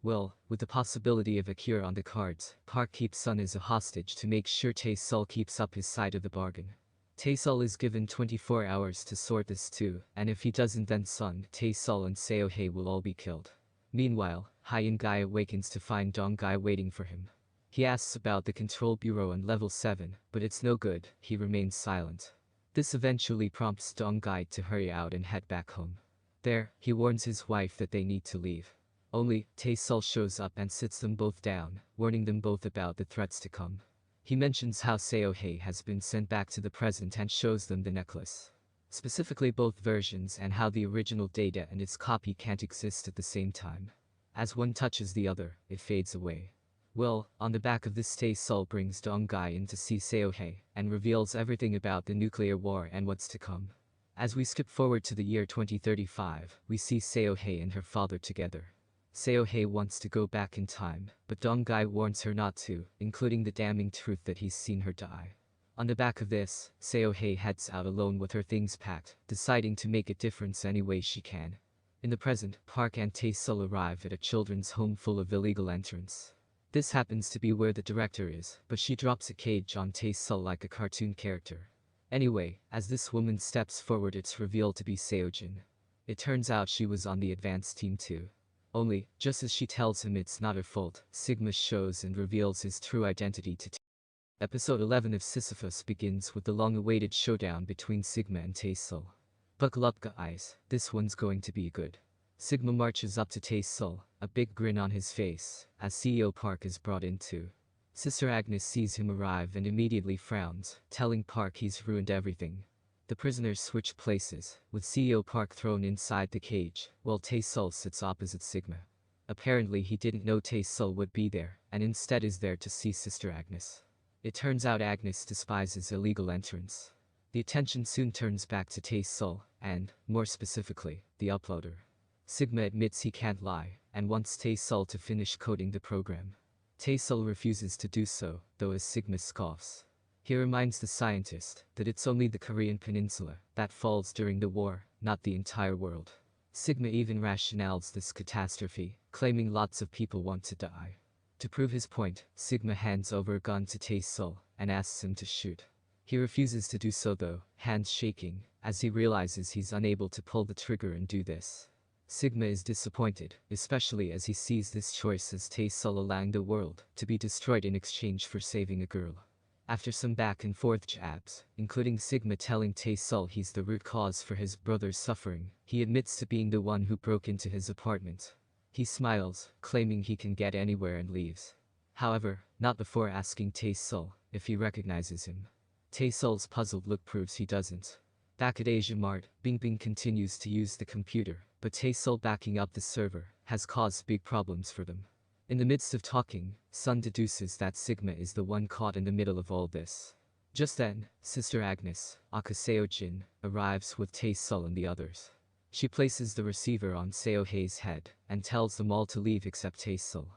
Well, with the possibility of a cure on the cards, Park keeps Sun as a hostage to make sure Tae-sul keeps up his side of the bargain. Tae-sul is given 24 hours to sort this too, and if he doesn't then Sun, Tae-sul and Seo Hei will all be killed. Meanwhile, Hyein Guy awakens to find Dong Gai waiting for him. He asks about the Control Bureau and Level 7, but it's no good, he remains silent. This eventually prompts Dong Gai to hurry out and head back home. There, he warns his wife that they need to leave. Only, Tae-sul shows up and sits them both down, warning them both about the threats to come. He mentions how Seo Hei has been sent back to the present and shows them the necklace. Specifically both versions and how the original data and its copy can't exist at the same time. As one touches the other, it fades away. Well, on the back of this Tae-sul brings Dong Gai in to see Seo Hei, and reveals everything about the nuclear war and what's to come. As we skip forward to the year 2035, we see Seo Hei and her father together. Seo Hei wants to go back in time, but Dong Gai warns her not to, including the damning truth that he's seen her die. On the back of this, Seo Hei heads out alone with her things packed, deciding to make a difference any way she can. In the present, Park and Tae-sul arrive at a children's home full of illegal entrants. This happens to be where the director is, but she drops a cage on Tae-sul like a cartoon character. Anyway, as this woman steps forward it's revealed to be Seo Jin. It turns out she was on the advanced team too. Only, just as she tells him it's not her fault, Sigma shows and reveals his true identity to Episode 11 of Sisyphus begins with the long-awaited showdown between Sigma and Tae-sul. Buckle up guys, this one's going to be good. Sigma marches up to Tae-sul, a big grin on his face, as CEO Park is brought in too. Sister Agnes sees him arrive and immediately frowns, telling Park he's ruined everything. The prisoners switch places, with CEO Park thrown inside the cage, while Tae-sul sits opposite Sigma. Apparently he didn't know Tae-sul would be there, and instead is there to see Sister Agnes. It turns out Agnes despises illegal entrance. The attention soon turns back to Tae-sul, and, more specifically, the uploader. Sigma admits he can't lie, and wants Tae-sul to finish coding the program. Tae-sul refuses to do so, though as Sigma scoffs. He reminds the scientist that it's only the Korean peninsula that falls during the war, not the entire world. Sigma even rationales this catastrophe, claiming lots of people want to die. To prove his point, Sigma hands over a gun to Tae-sul and asks him to shoot. He refuses to do so though, hands shaking, as he realizes he's unable to pull the trigger and do this. Sigma is disappointed, especially as he sees this choice as Tae-sul allowing the world to be destroyed in exchange for saving a girl. After some back and forth jabs, including Sigma telling Tae-sul he's the root cause for his brother's suffering, he admits to being the one who broke into his apartment. He smiles, claiming he can get anywhere and leaves. However, not before asking Tae-sul if he recognizes him. Tae-sul's puzzled look proves he doesn't. Back at Asia Mart, Bingbing continues to use the computer, but Tae-sul backing up the server has caused big problems for them. In the midst of talking, Sun deduces that Sigma is the one caught in the middle of all this. Just then, Sister Agnes, aka Seo-jin, arrives with Tae-sul and the others. She places the receiver on Seo-hae's head and tells them all to leave except Tae-sul.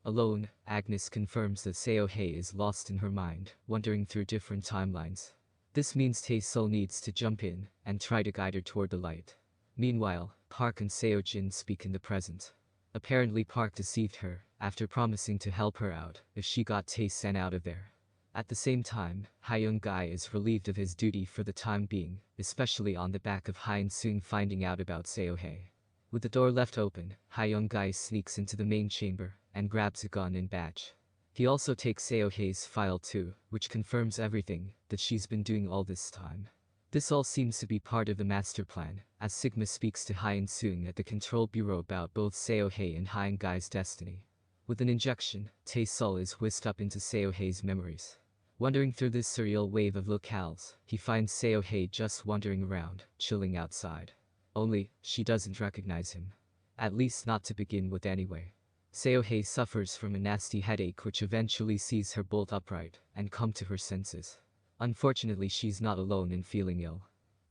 Alone, Agnes confirms that Seo-hae is lost in her mind, wandering through different timelines. This means Tae-sul needs to jump in and try to guide her toward the light. Meanwhile, Park and Seo-jin speak in the present. Apparently Park deceived her, after promising to help her out if she got Tae-san out of there. At the same time, Ha-young-gai is relieved of his duty for the time being, especially on the back of Ha-in-sung finding out about Seo-hae. With the door left open, Ha-young-gai sneaks into the main chamber and grabs a gun and badge. He also takes Seo-hae's file too, which confirms everything that she's been doing all this time. This all seems to be part of the master plan, as Sigma speaks to Ha-in-sung at the Control Bureau about both Seo-hae and Ha-young-gai's destiny. With an injection, Tae-sul is whisked up into Seo-hae's memories. Wandering through this surreal wave of locales, he finds Seo-hae just wandering around, chilling outside. Only, she doesn't recognize him. At least not to begin with anyway. Seo-hae suffers from a nasty headache which eventually sees her bolt upright and come to her senses. Unfortunately she's not alone in feeling ill.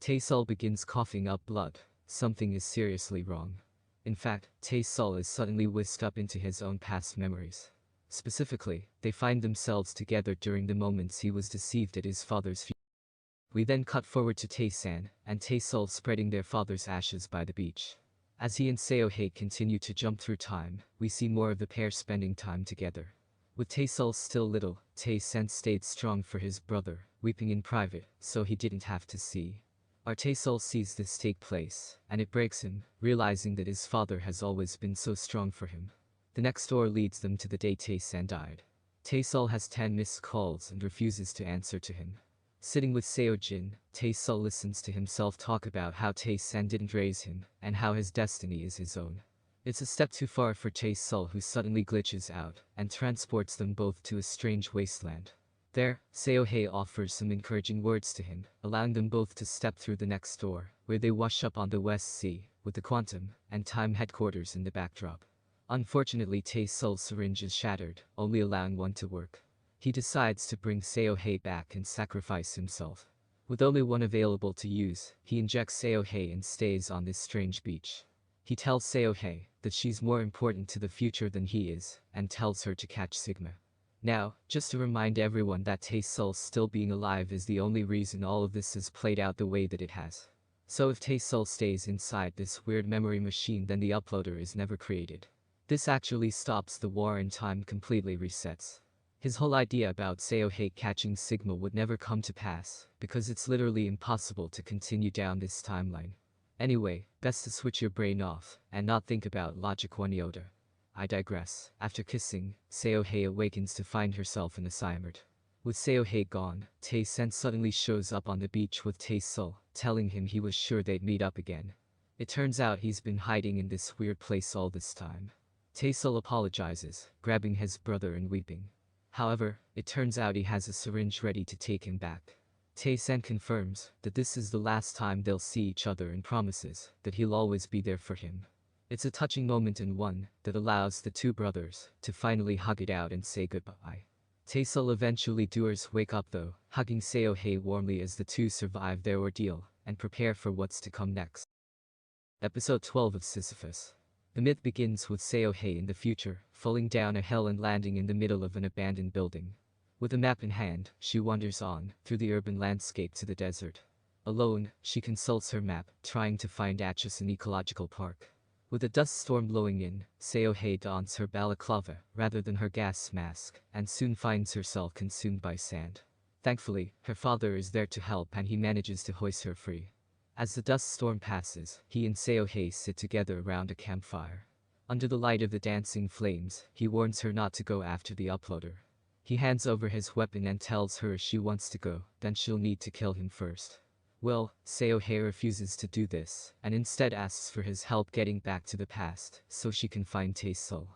Tae-sul begins coughing up blood. Something is seriously wrong. In fact, Tae-sul is suddenly whisked up into his own past memories. Specifically, they find themselves together during the moments he was deceived at his father's funeral. We then cut forward to Tae-san and Tae-sul spreading their father's ashes by the beach. As he and Seo-hae continue to jump through time, we see more of the pair spending time together. With Tae-sul still little, Tae-san stayed strong for his brother, weeping in private, so he didn't have to see. Our Tae-sul sees this take place, and it breaks him, realizing that his father has always been so strong for him. The next door leads them to the day Tae-san died. Tae-sul has 10 missed calls and refuses to answer to him. Sitting with Seo-jin, Tae-sul listens to himself talk about how Tae-san didn't raise him, and how his destiny is his own. It's a step too far for Tae-sul, who suddenly glitches out and transports them both to a strange wasteland. There, Seo-hae offers some encouraging words to him, allowing them both to step through the next door, where they wash up on the West Sea, with the quantum and time headquarters in the backdrop. Unfortunately, Tae-sul's syringe is shattered, only allowing one to work. He decides to bring Seo-hae back and sacrifice himself. With only one available to use, he injects Seo-hae and stays on this strange beach. He tells Seo-hae that she's more important to the future than he is, and tells her to catch Sigma. Now, just to remind everyone that Tae-sul still being alive is the only reason all of this has played out the way that it has. So if Tae-sul stays inside this weird memory machine, then the uploader is never created. This actually stops the war and time completely resets. His whole idea about Seo-hae catching Sigma would never come to pass, because it's literally impossible to continue down this timeline. Anyway, best to switch your brain off, and not think about logic 1 iota. I digress. After kissing, Seo-hae awakens to find herself in a Siamart. With Seo-hae gone, Tae-san suddenly shows up on the beach with Tae-sul, telling him he was sure they'd meet up again. It turns out he's been hiding in this weird place all this time. Tae-sul apologizes, grabbing his brother and weeping. However, it turns out he has a syringe ready to take him back. Tae-san confirms that this is the last time they'll see each other and promises that he'll always be there for him. It's a touching moment and one that allows the two brothers to finally hug it out and say goodbye. Tae-sul eventually does wake up though, hugging Seo-hae warmly as the two survive their ordeal and prepare for what's to come next. Episode 12 of Sisyphus. The myth begins with Seo-hae in the future, falling down a hill and landing in the middle of an abandoned building. With a map in hand, she wanders on, through the urban landscape to the desert. Alone, she consults her map, trying to find an ecological park. With a dust storm blowing in, Seo-hae dons her balaclava, rather than her gas mask, and soon finds herself consumed by sand. Thankfully, her father is there to help and he manages to hoist her free. As the dust storm passes, he and Seo-hae sit together around a campfire. Under the light of the dancing flames, he warns her not to go after the uploader. He hands over his weapon and tells her if she wants to go, then she'll need to kill him first. Well, Seo-hae refuses to do this, and instead asks for his help getting back to the past, so she can find Tae-sul.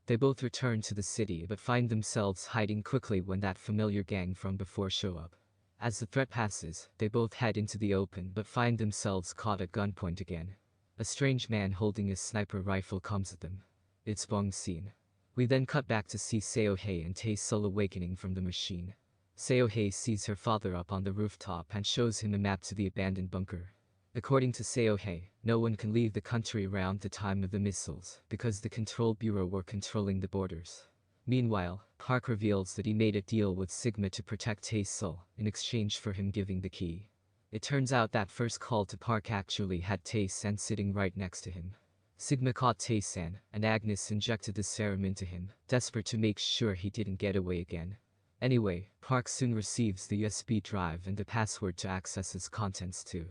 They both return to the city but find themselves hiding quickly when that familiar gang from before show up. As the threat passes, they both head into the open but find themselves caught at gunpoint again. A strange man holding a sniper rifle comes at them. It's Bong scene. We then cut back to see Seo-hae and Tae-sul awakening from the machine. Seo-hae sees her father up on the rooftop and shows him a map to the abandoned bunker. According to Seo-hae, no one can leave the country around the time of the missiles because the Control Bureau were controlling the borders. Meanwhile, Park reveals that he made a deal with Sigma to protect Tae-sul in exchange for him giving the key. It turns out that first call to Park actually had Tae-san sitting right next to him. Sigma caught Tae-san, and Agnes injected the serum into him, desperate to make sure he didn't get away again. Anyway, Park soon receives the USB drive and the password to access its contents too.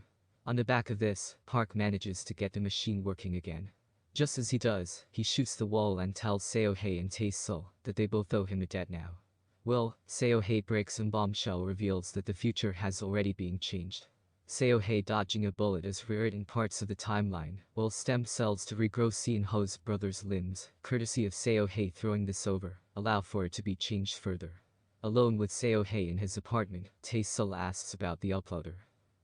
On the back of this, Park manages to get the machine working again. Just as he does, he shoots the wall and tells Seo-hae and Tae-sul that they both owe him a debt now. Well, Seo-hae breaks and bombshell reveals that the future has already been changed. Seo-hae dodging a bullet is reared in parts of the timeline, while stem cells to regrow Seon-ho's brother's limbs, courtesy of Seo-hae throwing this over, allow for it to be changed further. Alone with Seo-hae in his apartment, Tae-sul asks about the uploader.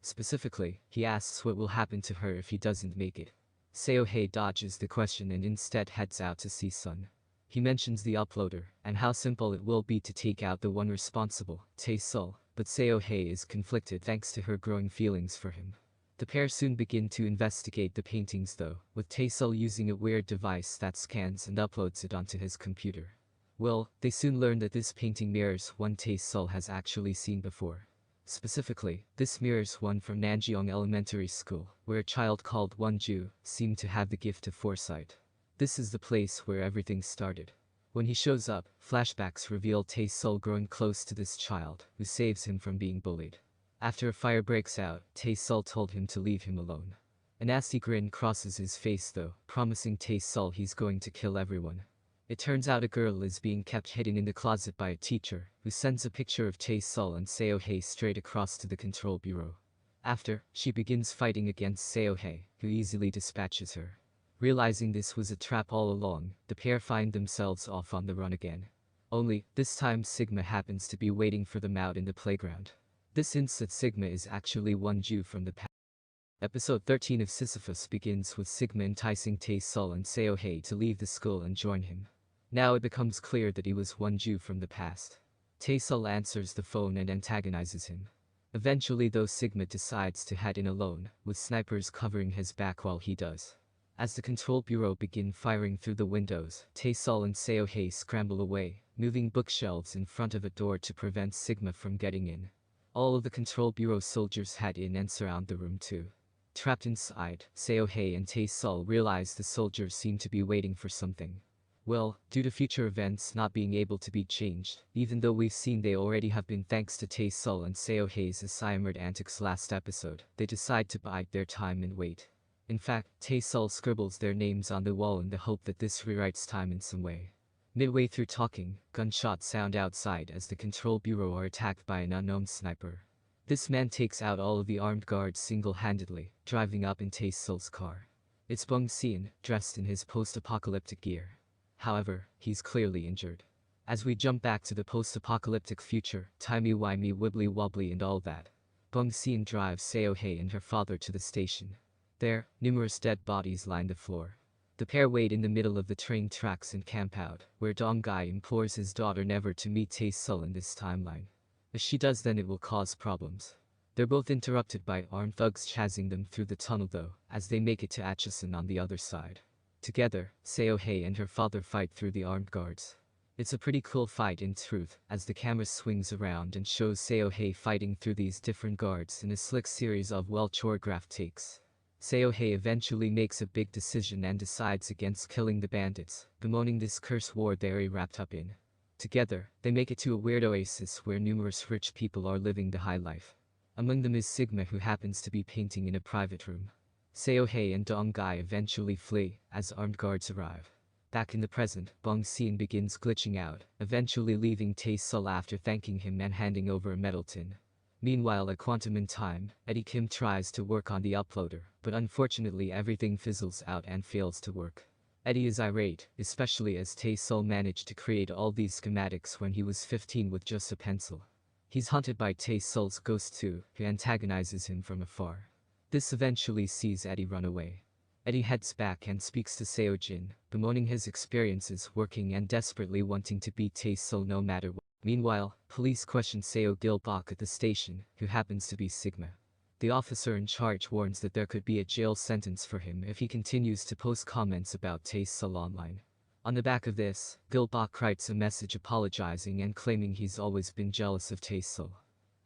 Specifically, he asks what will happen to her if he doesn't make it. Seo-hae dodges the question and instead heads out to see Sun. He mentions the uploader, and how simple it will be to take out the one responsible, Tae-sul, but Seo-hae is conflicted thanks to her growing feelings for him. The pair soon begin to investigate the paintings though, with Tae-sul using a weird device that scans and uploads it onto his computer. Well, they soon learn that this painting mirrors one Tae-sul has actually seen before. Specifically, this mirrors one from Nanjeong Elementary School, where a child called Wonju seemed to have the gift of foresight. This is the place where everything started. When he shows up, flashbacks reveal Tae-sul growing close to this child, who saves him from being bullied. After a fire breaks out, Tae-sul told him to leave him alone. A nasty grin crosses his face though, promising Tae-sul he's going to kill everyone. It turns out a girl is being kept hidden in the closet by a teacher, who sends a picture of Tae-sul and Seo-hae straight across to the Control Bureau. After, she begins fighting against Seo-hae, who easily dispatches her. Realizing this was a trap all along, the pair find themselves off on the run again. Only, this time Sigma happens to be waiting for them out in the playground. This hints that Sigma is actually Wonju from the past. Episode 13 of Sisyphus begins with Sigma enticing Tae-sul and Seo-hae to leave the school and join him. Now it becomes clear that he was Wonju from the past. Tae-sul answers the phone and antagonizes him. Eventually though Sigma decides to head in alone, with snipers covering his back while he does. As the Control Bureau begin firing through the windows, Tae-sul and Seo-hae scramble away, moving bookshelves in front of a door to prevent Sigma from getting in. All of the Control Bureau soldiers head in and surround the room too. Trapped inside, Seo-hae and Tae-sul realize the soldiers seem to be waiting for something. Well, due to future events not being able to be changed, even though we've seen they already have been thanks to Tae-sul and Seo-hae's assignment antics last episode, they decide to bide their time and wait. In fact, Tae-sul scribbles their names on the wall in the hope that this rewrites time in some way. Midway through talking, gunshots sound outside as the Control Bureau are attacked by an unknown sniper. This man takes out all of the armed guards single-handedly, driving up in Tae-sul's car. It's Bong Seon, dressed in his post-apocalyptic gear. However, he's clearly injured. As we jump back to the post-apocalyptic future, timey-wimey wibbly-wobbly and all that. Bong Xian drives Seo-hei and her father to the station. There, numerous dead bodies line the floor. The pair wait in the middle of the train tracks and camp out, where Dong Gai implores his daughter never to meet Tae-sul in this timeline. If she does, then it will cause problems. They're both interrupted by armed thugs chasing them through the tunnel though, as they make it to Atchison on the other side. Together, Seo-hei and her father fight through the armed guards. It's a pretty cool fight in truth, as the camera swings around and shows Seo-hei fighting through these different guards in a slick series of well-choreographed takes. Seo-hei eventually makes a big decision and decides against killing the bandits, bemoaning this cursed war they're wrapped up in. Together, they make it to a weird oasis where numerous rich people are living the high life. Among them is Sigma, who happens to be painting in a private room. Seo-hei and Dong Gai eventually flee as armed guards arrive. Back in the present, Bong Xian begins glitching out, eventually leaving Tae-sul after thanking him and handing over a metal tin. Meanwhile, at Quantum in Time, Eddie Kim tries to work on the uploader, but unfortunately everything fizzles out and fails to work. Eddie is irate, especially as Tae-sul managed to create all these schematics when he was 15 with just a pencil. He's haunted by Tae-sul's ghost too, who antagonizes him from afar. This eventually sees Eddie run away. Eddie heads back and speaks to Seo-jin, bemoaning his experiences working and desperately wanting to beat Tae-sul no matter what. Meanwhile, police question Seo Gil-bok at the station, who happens to be Sigma. The officer in charge warns that there could be a jail sentence for him if he continues to post comments about Tae-sul online. On the back of this, Gil-bok writes a message apologizing and claiming he's always been jealous of Tae-sul.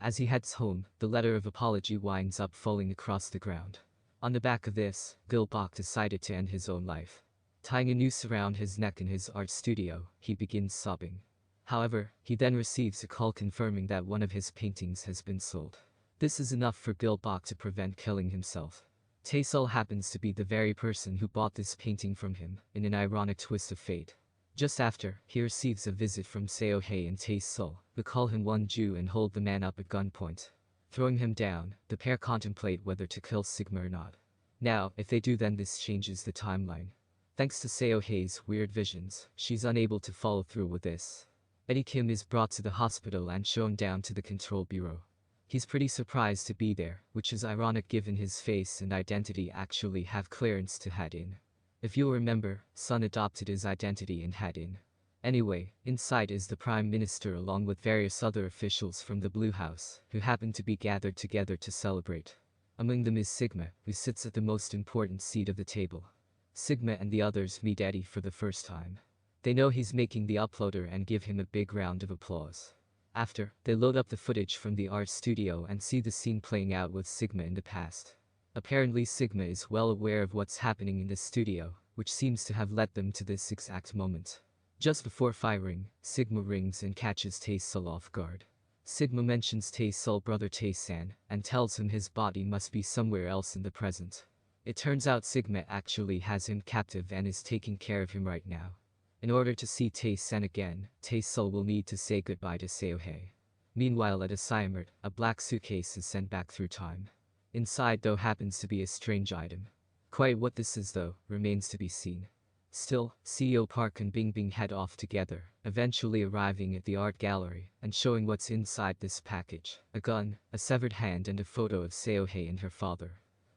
As he heads home, the letter of apology winds up falling across the ground. On the back of this, Gil-bok decided to end his own life. Tying a noose around his neck in his art studio, he begins sobbing. However, he then receives a call confirming that one of his paintings has been sold. This is enough for Gil-bok to prevent killing himself. Tae-sul happens to be the very person who bought this painting from him, in an ironic twist of fate. Just after, he receives a visit from Seo-hei and Tae-sul, who call him one Jew and hold the man up at gunpoint. Throwing him down, the pair contemplate whether to kill Sigma or not. Now, if they do, then this changes the timeline. Thanks to Seo-hei's weird visions, she's unable to follow through with this. Eddie Kim is brought to the hospital and shown down to the control bureau. He's pretty surprised to be there, which is ironic given his face and identity actually have clearance to head in. If you'll remember, Sun adopted his identity and head in. Anyway, inside is the Prime Minister along with various other officials from the Blue House, who happen to be gathered together to celebrate. Among them is Sigma, who sits at the most important seat of the table. Sigma and the others meet Eddie for the first time. They know he's making the uploader and give him a big round of applause. After, they load up the footage from the art studio and see the scene playing out with Sigma in the past. Apparently Sigma is well aware of what's happening in the studio, which seems to have led them to this exact moment. Just before firing, Sigma rings and catches Tae-sul off guard. Sigma mentions Tae-sul's brother Tae-san, and tells him his body must be somewhere else in the present. It turns out Sigma actually has him captive and is taking care of him right now. In order to see Tae-san again, Tae-sul will need to say goodbye to Seo-hei. Meanwhile at Assignment, a black suitcase is sent back through time. Inside though happens to be a strange item. Quite what this is though, remains to be seen. Still, CEO Park and Bingbing head off together, eventually arriving at the art gallery and showing what's inside this package: a gun, a severed hand and a photo of Seo-hei and her father.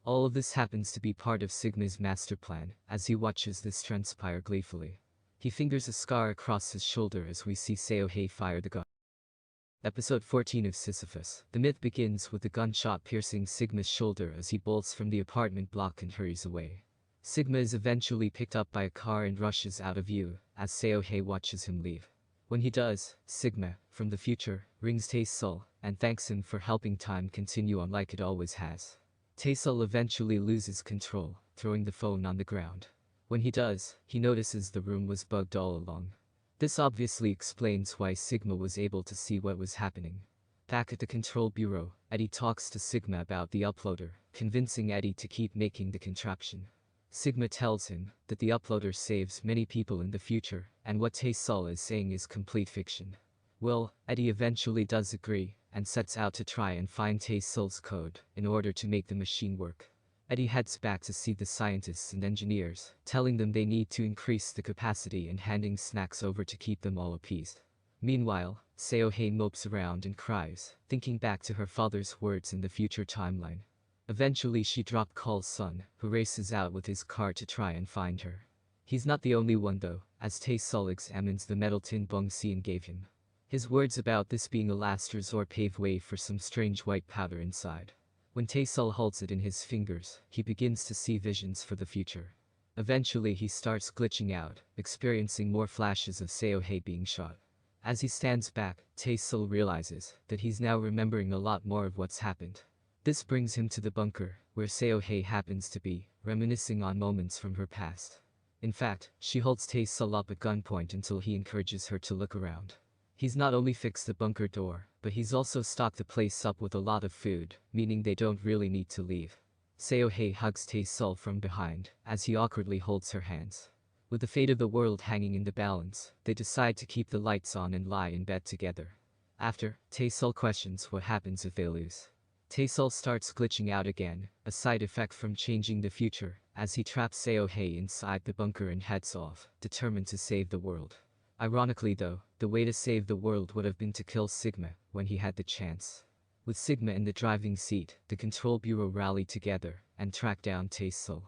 All of this happens to be part of Sigma's master plan, as he watches this transpire gleefully. He fingers a scar across his shoulder as we see Seo-hei fire the gun. Episode 14 of Sisyphus. The myth begins with the gunshot piercing Sigma's shoulder as he bolts from the apartment block and hurries away. Sigma is eventually picked up by a car and rushes out of view, as Seo-hei watches him leave. When he does, Sigma, from the future, rings Tae-sul and thanks him for helping time continue on like it always has. Tae-sul eventually loses control, throwing the phone on the ground. When he does, he notices the room was bugged all along. This obviously explains why Sigma was able to see what was happening. Back at the control bureau, Eddie talks to Sigma about the uploader, convincing Eddie to keep making the contraption. Sigma tells him that the uploader saves many people in the future, and what Tae-sul is saying is complete fiction. Well, Eddie eventually does agree, and sets out to try and find Tae-sul's code, in order to make the machine work. Eddie heads back to see the scientists and engineers, telling them they need to increase the capacity and handing snacks over to keep them all appeased. Meanwhile, Seo-hei mopes around and cries, thinking back to her father's words in the future timeline. Eventually she dropped Call's son, who races out with his car to try and find her. He's not the only one though, as Tae-sul examines the metal tin Bong Seon gave him. His words about this being a last resort pave way for some strange white powder inside. When Tae-sul holds it in his fingers, he begins to see visions for the future. Eventually he starts glitching out, experiencing more flashes of Seo-hei being shot. As he stands back, Tae-sul realizes that he's now remembering a lot more of what's happened. This brings him to the bunker, where Seo-hei happens to be, reminiscing on moments from her past. In fact, she holds Tae-sul up at gunpoint until he encourages her to look around. He's not only fixed the bunker door, but he's also stocked the place up with a lot of food, meaning they don't really need to leave. Seo-hei hugs Tae-sul from behind, as he awkwardly holds her hands. With the fate of the world hanging in the balance, they decide to keep the lights on and lie in bed together. After, Tae-sul questions what happens if they lose. Tae-sul starts glitching out again, a side effect from changing the future, as he traps Seo-hei inside the bunker and heads off, determined to save the world. Ironically though, the way to save the world would have been to kill Sigma when he had the chance. With Sigma in the driving seat, the Control Bureau rally together and track down Tae-sul.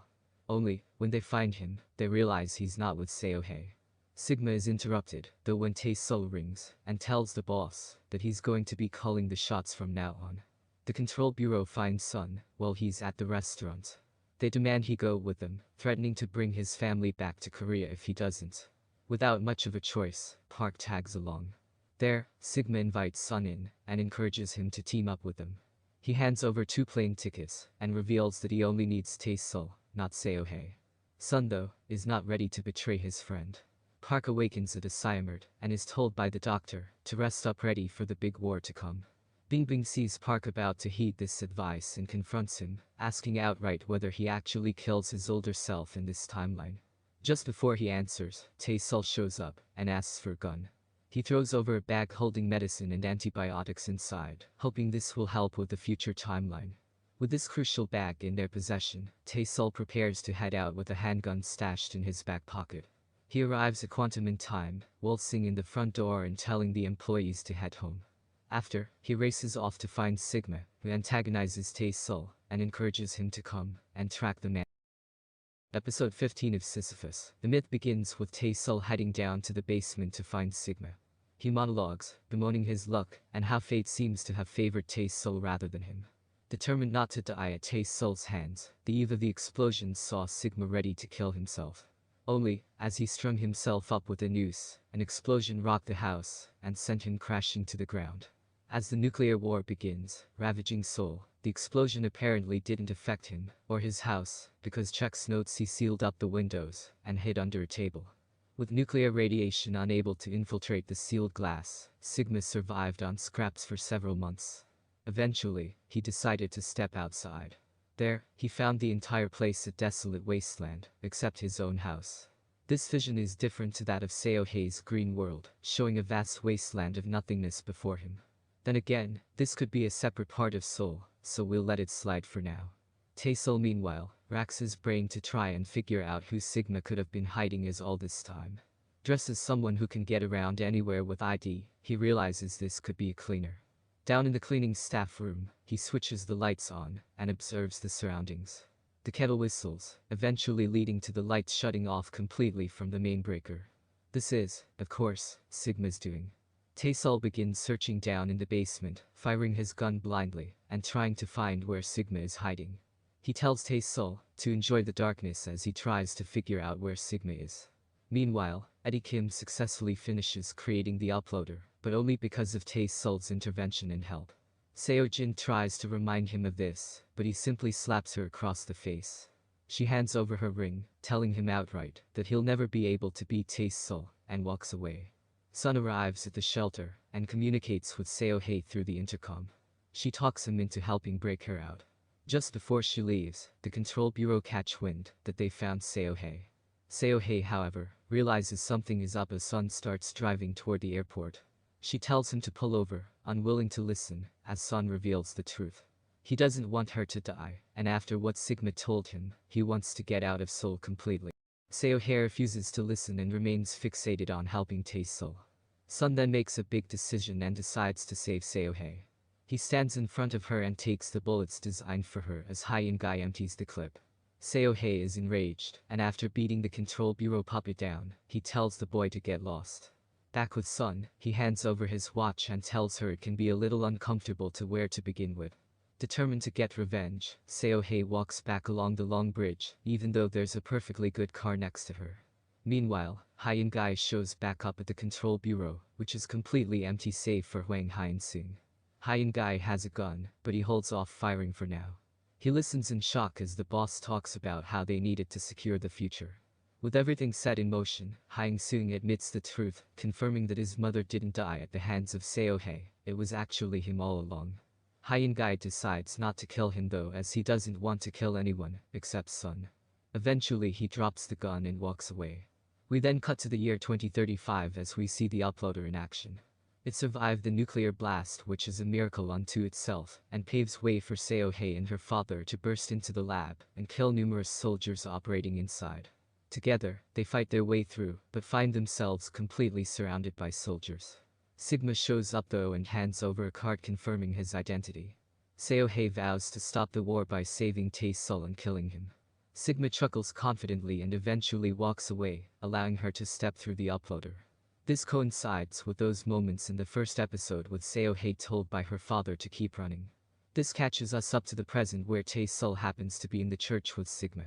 Only, when they find him, they realize he's not with Seo-hei. Sigma is interrupted, though when Tae-sul rings and tells the boss that he's going to be calling the shots from now on. The Control Bureau finds Sun while he's at the restaurant. They demand he go with them, threatening to bring his family back to Korea if he doesn't. Without much of a choice, Park tags along. There, Sigma invites Sun in and encourages him to team up with them. He hands over 2 plane tickets and reveals that he only needs Tae-sul, not Seo-hei. Sun though, is not ready to betray his friend. Park awakens at a Siamerd and is told by the doctor to rest up ready for the big war to come. Bingbing sees Park about to heed this advice and confronts him, asking outright whether he actually kills his older self in this timeline. Just before he answers, Tae-sul shows up and asks for a gun. He throws over a bag holding medicine and antibiotics inside, hoping this will help with the future timeline. With this crucial bag in their possession, Tae-sul prepares to head out with a handgun stashed in his back pocket. He arrives at Quantum in time, waltzing in the front door and telling the employees to head home. After, he races off to find Sigma, who antagonizes Tae-sul and encourages him to come and track the man. Episode 15 of Sisyphus. The myth begins with Tae-sul heading down to the basement to find Sigma. He monologues, bemoaning his luck and how fate seems to have favored Tae-sul rather than him. Determined not to die at Tae-sul's hands, the eve of the explosion saw Sigma ready to kill himself. Only, as he strung himself up with a noose, an explosion rocked the house and sent him crashing to the ground. As the nuclear war begins, ravaging Seoul, the explosion apparently didn't affect him or his house, because checks notes he sealed up the windows and hid under a table. With nuclear radiation unable to infiltrate the sealed glass, Sigma survived on scraps for several months. Eventually, he decided to step outside. There, he found the entire place a desolate wasteland, except his own house. This vision is different to that of Seo-hei's green world, showing a vast wasteland of nothingness before him. Then again, this could be a separate part of Seoul, so we'll let it slide for now. Tae-sul meanwhile, racks his brain to try and figure out who Sigma could have been hiding as all this time. Dressed as someone who can get around anywhere with ID, he realizes this could be a cleaner. Down in the cleaning staff room, he switches the lights on and observes the surroundings. The kettle whistles, eventually leading to the lights shutting off completely from the main breaker. This is, of course, Sigma's doing. Tae-sul begins searching down in the basement, firing his gun blindly and trying to find where Sigma is hiding. He tells Tae-sul to enjoy the darkness as he tries to figure out where Sigma is. Meanwhile, Eddie Kim successfully finishes creating the uploader, but only because of Tae-sul's intervention and help. Seo-jin tries to remind him of this, but he simply slaps her across the face. She hands over her ring, telling him outright that he'll never be able to beat Tae-sul, and walks away. Sun arrives at the shelter and communicates with Seo-hei through the intercom. She talks him into helping break her out. Just before she leaves, the Control Bureau catch wind that they found Seo-hei. Seo-hei, however, realizes something is up as Sun starts driving toward the airport. She tells him to pull over, unwilling to listen, as Sun reveals the truth. He doesn't want her to die, and after what Sigma told him, he wants to get out of Seoul completely. Seo-hei refuses to listen and remains fixated on helping Tae-sul. Sun then makes a big decision and decides to save Seohei. He stands in front of her and takes the bullets designed for her as Hyun-Guy empties the clip. Seohei is enraged, and after beating the control bureau puppet down, he tells the boy to get lost. Back with Sun, he hands over his watch and tells her it can be a little uncomfortable to wear to begin with. Determined to get revenge, Seohei walks back along the long bridge, even though there's a perfectly good car next to her. Meanwhile, Hyun-Guy shows back up at the control bureau, which is completely empty save for Hwang Hyun-sung. Hyun-Guy has a gun, but he holds off firing for now. He listens in shock as the boss talks about how they needed to secure the future. With everything set in motion, Hyun-sung admits the truth, confirming that his mother didn't die at the hands of Seohei. It was actually him all along. Hyun-Guy decides not to kill him though, as he doesn't want to kill anyone, except Sun. Eventually he drops the gun and walks away. We then cut to the year 2035 as we see the uploader in action. It survived the nuclear blast, which is a miracle unto itself, and paves way for Seohei and her father to burst into the lab and kill numerous soldiers operating inside. Together, they fight their way through, but find themselves completely surrounded by soldiers. Sigma shows up though and hands over a card confirming his identity. Seohei vows to stop the war by saving Tae-sul and killing him. Sigma chuckles confidently and eventually walks away, allowing her to step through the uploader. This coincides with those moments in the first episode with Seohei told by her father to keep running. This catches us up to the present where Tae-sul happens to be in the church with Sigma.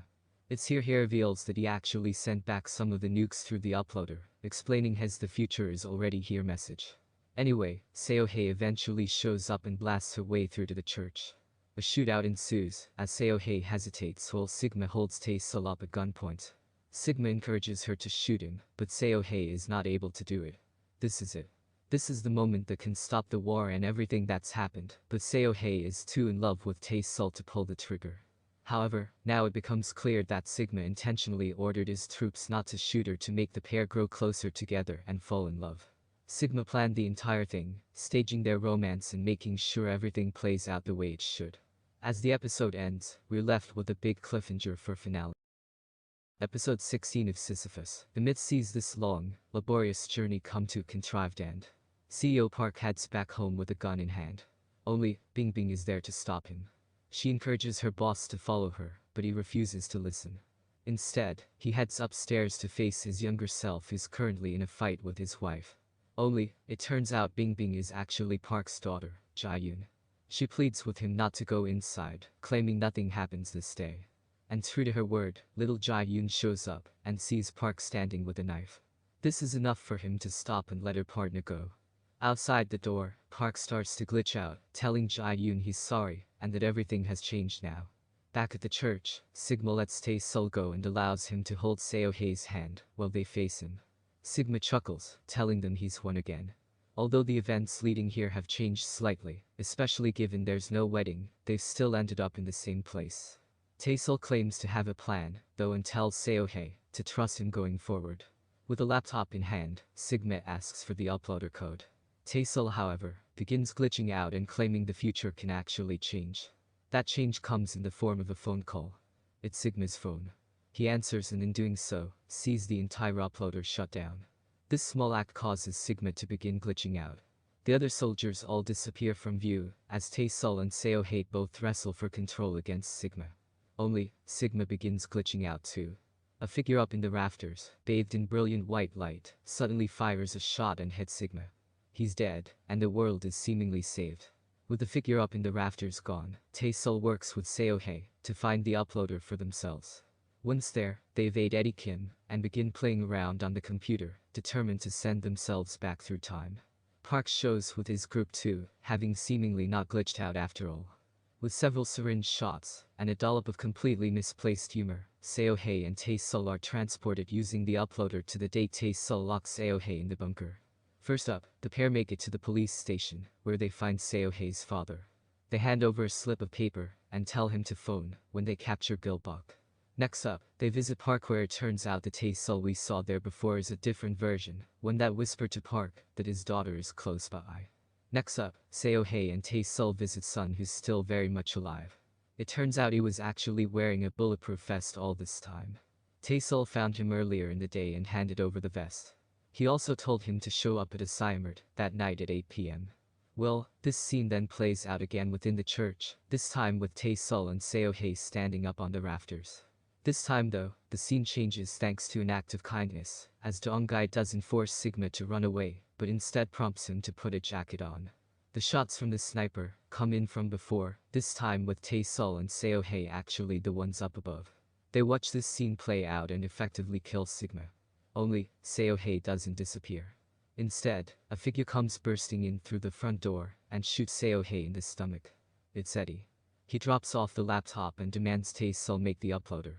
It's here he reveals that he actually sent back some of the nukes through the uploader, explaining his "the future is already here" message. Anyway, Seohei eventually shows up and blasts her way through to the church. A shootout ensues, as Seohei hesitates while Sigma holds Tae-sul up at gunpoint. Sigma encourages her to shoot him, but Seohei is not able to do it. This is it. This is the moment that can stop the war and everything that's happened, but Seohei is too in love with Tae-sul to pull the trigger. However, now it becomes clear that Sigma intentionally ordered his troops not to shoot her to make the pair grow closer together and fall in love. Sigma planned the entire thing, staging their romance and making sure everything plays out the way it should. As the episode ends, we're left with a big cliffhanger for finale. Episode 16 of Sisyphus. The myth sees this long, laborious journey come to a contrived end. CEO Park heads back home with a gun in hand. Only, Bingbing is there to stop him. She encourages her boss to follow her, but he refuses to listen. Instead, he heads upstairs to face his younger self who's currently in a fight with his wife. Only, it turns out Bingbing is actually Park's daughter, Jae-yoon. She pleads with him not to go inside, claiming nothing happens this day. And true to her word, little Jae-yoon shows up and sees Park standing with a knife. This is enough for him to stop and let her partner go. Outside the door, Park starts to glitch out, telling Jae-yoon he's sorry and that everything has changed now. Back at the church, Sigma lets Tae-sul go and allows him to hold Seohei's hand while they face him. Sigma chuckles, telling them he's won again. Although the events leading here have changed slightly, especially given there's no wedding, they've still ended up in the same place. Tae-sul claims to have a plan, though, and tells Seohei to trust him going forward. With a laptop in hand, Sigma asks for the uploader code. Tae-sul, however, begins glitching out and claiming the future can actually change. That change comes in the form of a phone call. It's Sigma's phone. He answers and in doing so, sees the entire uploader shut down. This small act causes Sigma to begin glitching out. The other soldiers all disappear from view, as Tae-sul and Seohei both wrestle for control against Sigma. Only, Sigma begins glitching out too. A figure up in the rafters, bathed in brilliant white light, suddenly fires a shot and hits Sigma. He's dead, and the world is seemingly saved. With the figure up in the rafters gone, Tae-sul works with Seohei to find the uploader for themselves. Once there, they evade Eddie Kim and begin playing around on the computer, determined to send themselves back through time. Park shows with his group too, having seemingly not glitched out after all. With several syringe shots and a dollop of completely misplaced humor, Seohei and Tae-sul are transported using the uploader to the day Tae-sul locks Seohei in the bunker. First up, the pair make it to the police station, where they find Seohei's father. They hand over a slip of paper and tell him to phone when they capture Gilbok. Next up, they visit Park, where it turns out the Tae-sul we saw there before is a different version, one that whispered to Park that his daughter is close by. Next up, Seohei and Tae-sul visit Sun, who's still very much alive. It turns out he was actually wearing a bulletproof vest all this time. Tae-sul found him earlier in the day and handed over the vest. He also told him to show up at a Siamert that night at 8 p.m. Well, this scene then plays out again within the church, this time with Tae-sul and Seo-hae standing up on the rafters. This time though, the scene changes thanks to an act of kindness, as Dong-gai doesn't force Sigma to run away, but instead prompts him to put a jacket on. The shots from the sniper come in from before, this time with Tae-sul and Seo-hae actually the ones up above. They watch this scene play out and effectively kill Sigma. Only, Seo-hae doesn't disappear. Instead, a figure comes bursting in through the front door and shoots Seo-hae in the stomach. It's Eddie. He drops off the laptop and demands Tae-sul make the uploader.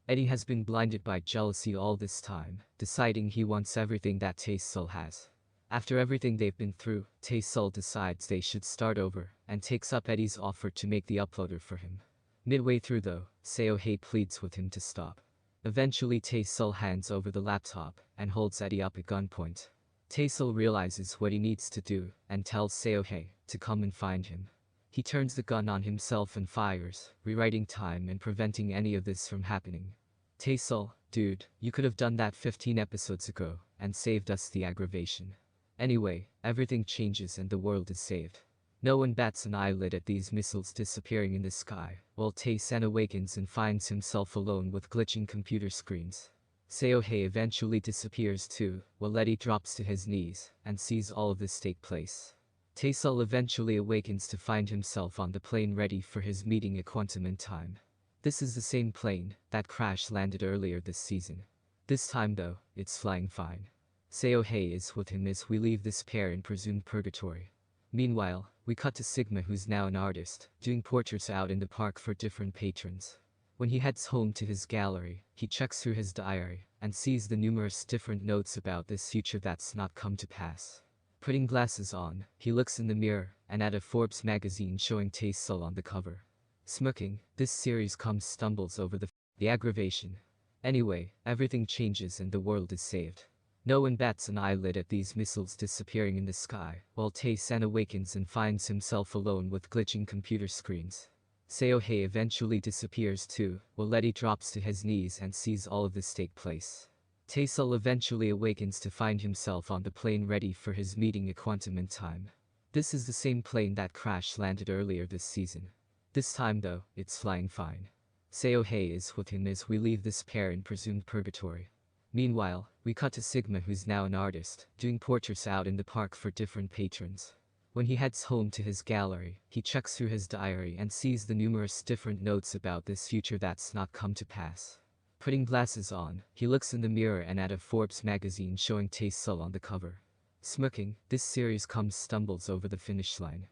Eddie has been blinded by jealousy all this time, deciding he wants everything that Tae-sul has. After everything they've been through, Tae-sul decides they should start over and takes up Eddie's offer to make the uploader for him. Midway through though, Seo-hae pleads with him to stop. Eventually Tae-sul hands over the laptop and holds Eddie up at gunpoint. Tae-sul realizes what he needs to do and tells Seo-hae to come and find him. He turns the gun on himself and fires, rewriting time and preventing any of this from happening. Tae-sul, dude, you could have done that 15 episodes ago and saved us the aggravation. Anyway, everything changes and the world is saved. No one bats an eyelid at these missiles disappearing in the sky, while Tae-san awakens and finds himself alone with glitching computer screens. Seo-hae eventually disappears too, while Eddie drops to his knees and sees all of this take place. Tae-sul eventually awakens to find himself on the plane ready for his meeting at Quantum in time. This is the same plane that crash landed earlier this season. This time though, it's flying fine. Seo-hae is with him as we leave this pair in presumed purgatory. Meanwhile, we cut to Sigma, who's now an artist, doing portraits out in the park for different patrons. When he heads home to his gallery, he checks through his diary and sees the numerous different notes about this future that's not come to pass. Putting glasses on, he looks in the mirror and at a Forbes magazine showing Tae-sul on the cover. Smirking, this series stumbles over the aggravation. Anyway, everything changes and the world is saved. No one bats an eyelid at these missiles disappearing in the sky, while Tae-san awakens and finds himself alone with glitching computer screens. Seo-hae eventually disappears too, while Eddie drops to his knees and sees all of this take place. Tae-sul eventually awakens to find himself on the plane ready for his meeting at Quantum in time. This is the same plane that crash landed earlier this season. This time though, it's flying fine. Seo-hae is with him as we leave this pair in presumed purgatory. Meanwhile, we cut to Sigma, who's now an artist, doing portraits out in the park for different patrons. When he heads home to his gallery, he checks through his diary and sees the numerous different notes about this future that's not come to pass. Putting glasses on, he looks in the mirror and at a Forbes magazine showing Tae-sul on the cover. Smirking, this series stumbles over the finish line.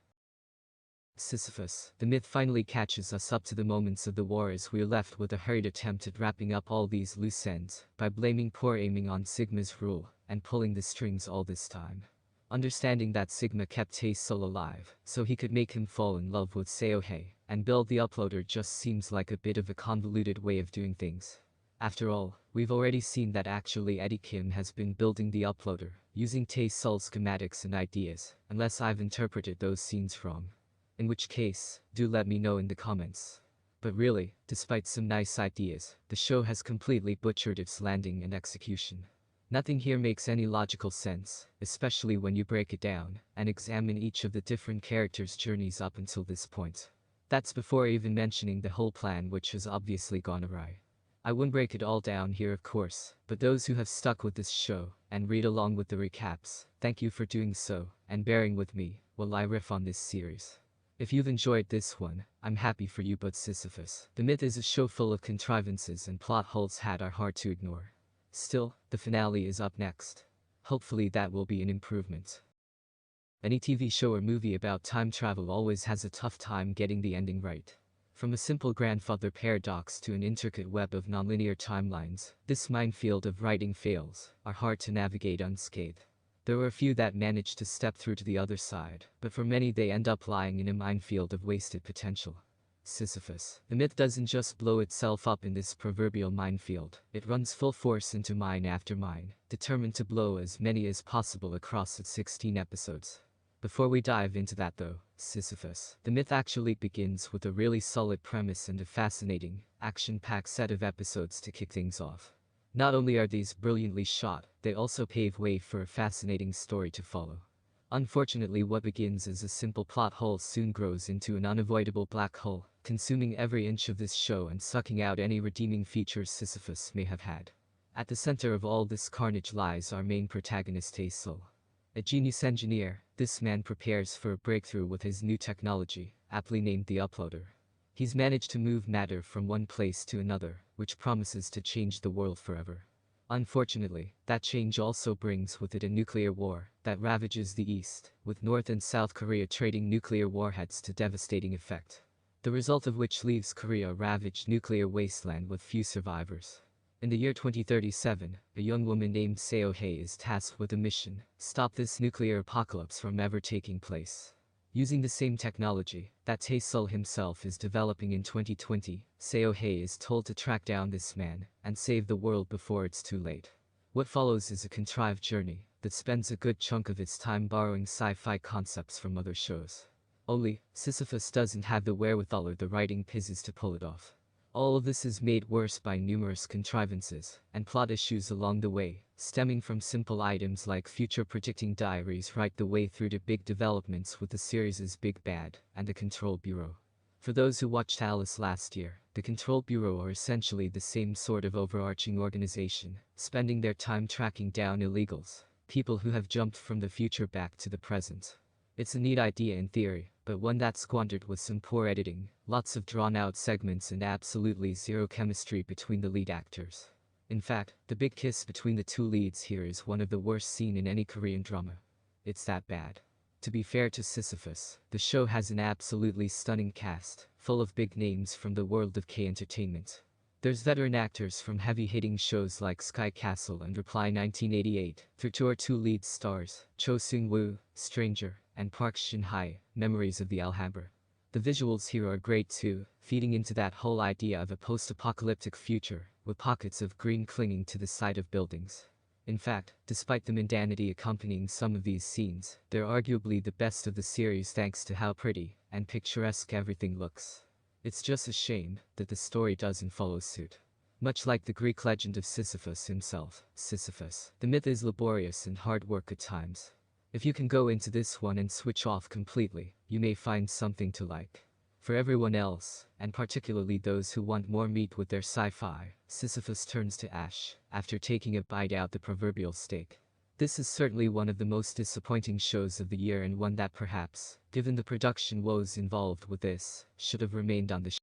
Sisyphus, the myth finally catches us up to the moments of the war as we are left with a hurried attempt at wrapping up all these loose ends by blaming poor aiming on Sigma's rule and pulling the strings all this time. Understanding that Sigma kept Tae-sul alive so he could make him fall in love with Seo-hae and build the uploader just seems like a bit of a convoluted way of doing things. After all, we've already seen that actually Eddie Kim has been building the uploader using Tae-sul's schematics and ideas, unless I've interpreted those scenes wrong. In which case, do let me know in the comments. But really, despite some nice ideas, the show has completely butchered its landing and execution. Nothing here makes any logical sense, especially when you break it down and examine each of the different characters' journeys up until this point. That's before even mentioning the whole plan, which has obviously gone awry. I wouldn't break it all down here of course, but those who have stuck with this show and read along with the recaps, thank you for doing so and bearing with me while I riff on this series. If you've enjoyed this one, I'm happy for you, but Sisyphus, the myth is a show full of contrivances and plot holes that are hard to ignore. Still, the finale is up next. Hopefully that will be an improvement. Any TV show or movie about time travel always has a tough time getting the ending right. From a simple grandfather paradox to an intricate web of nonlinear timelines, this minefield of writing fails are hard to navigate unscathed. There were a few that managed to step through to the other side, but for many they end up lying in a minefield of wasted potential. Sisyphus, the myth doesn't just blow itself up in this proverbial minefield, it runs full force into mine after mine, determined to blow as many as possible across its 16 episodes. Before we dive into that though, Sisyphus, the myth actually begins with a really solid premise and a fascinating, action-packed set of episodes to kick things off. Not only are these brilliantly shot, they also pave way for a fascinating story to follow. Unfortunately, what begins as a simple plot hole soon grows into an unavoidable black hole, consuming every inch of this show and sucking out any redeeming features Sisyphus may have had. At the center of all this carnage lies our main protagonist Taesul. A genius engineer, this man prepares for a breakthrough with his new technology, aptly named the Uploader. He's managed to move matter from one place to another, which promises to change the world forever. Unfortunately, that change also brings with it a nuclear war that ravages the East, with North and South Korea trading nuclear warheads to devastating effect. The result of which leaves Korea a ravaged nuclear wasteland with few survivors. In the year 2037, a young woman named Seo-hye is tasked with a mission: stop this nuclear apocalypse from ever taking place. Using the same technology that Tae-sul himself is developing in 2020, Seo-hye is told to track down this man and save the world before it's too late. What follows is a contrived journey that spends a good chunk of its time borrowing sci-fi concepts from other shows. Only, Sisyphus doesn't have the wherewithal or the writing pizzazz to pull it off. All of this is made worse by numerous contrivances and plot issues along the way, stemming from simple items like future-predicting diaries right the way through to big developments with the series' Big Bad and the Control Bureau. For those who watched Alice last year, the Control Bureau are essentially the same sort of overarching organization, spending their time tracking down illegals, people who have jumped from the future back to the present. It's a neat idea in theory, but one that's squandered with some poor editing, lots of drawn-out segments and absolutely zero chemistry between the lead actors. In fact, the big kiss between the two leads here is one of the worst seen in any Korean drama. It's that bad. To be fair to Sisyphus, the show has an absolutely stunning cast, full of big names from the world of K-entertainment. There's veteran actors from heavy-hitting shows like Sky Castle and Reply 1988, through to our two lead stars, Cho Seung-woo, Stranger, and Park Shin-hye, Memories of the Alhambra. The visuals here are great too, feeding into that whole idea of a post-apocalyptic future, with pockets of green clinging to the side of buildings. In fact, despite the mundanity accompanying some of these scenes, they're arguably the best of the series thanks to how pretty and picturesque everything looks. It's just a shame that the story doesn't follow suit. Much like the Greek legend of Sisyphus himself, Sisyphus, the myth is laborious and hard work at times. If you can go into this one and switch off completely, you may find something to like. For everyone else, and particularly those who want more meat with their sci-fi, Sisyphus turns to ash after taking a bite out the proverbial steak. This is certainly one of the most disappointing shows of the year and one that perhaps, given the production woes involved with this, should have remained on the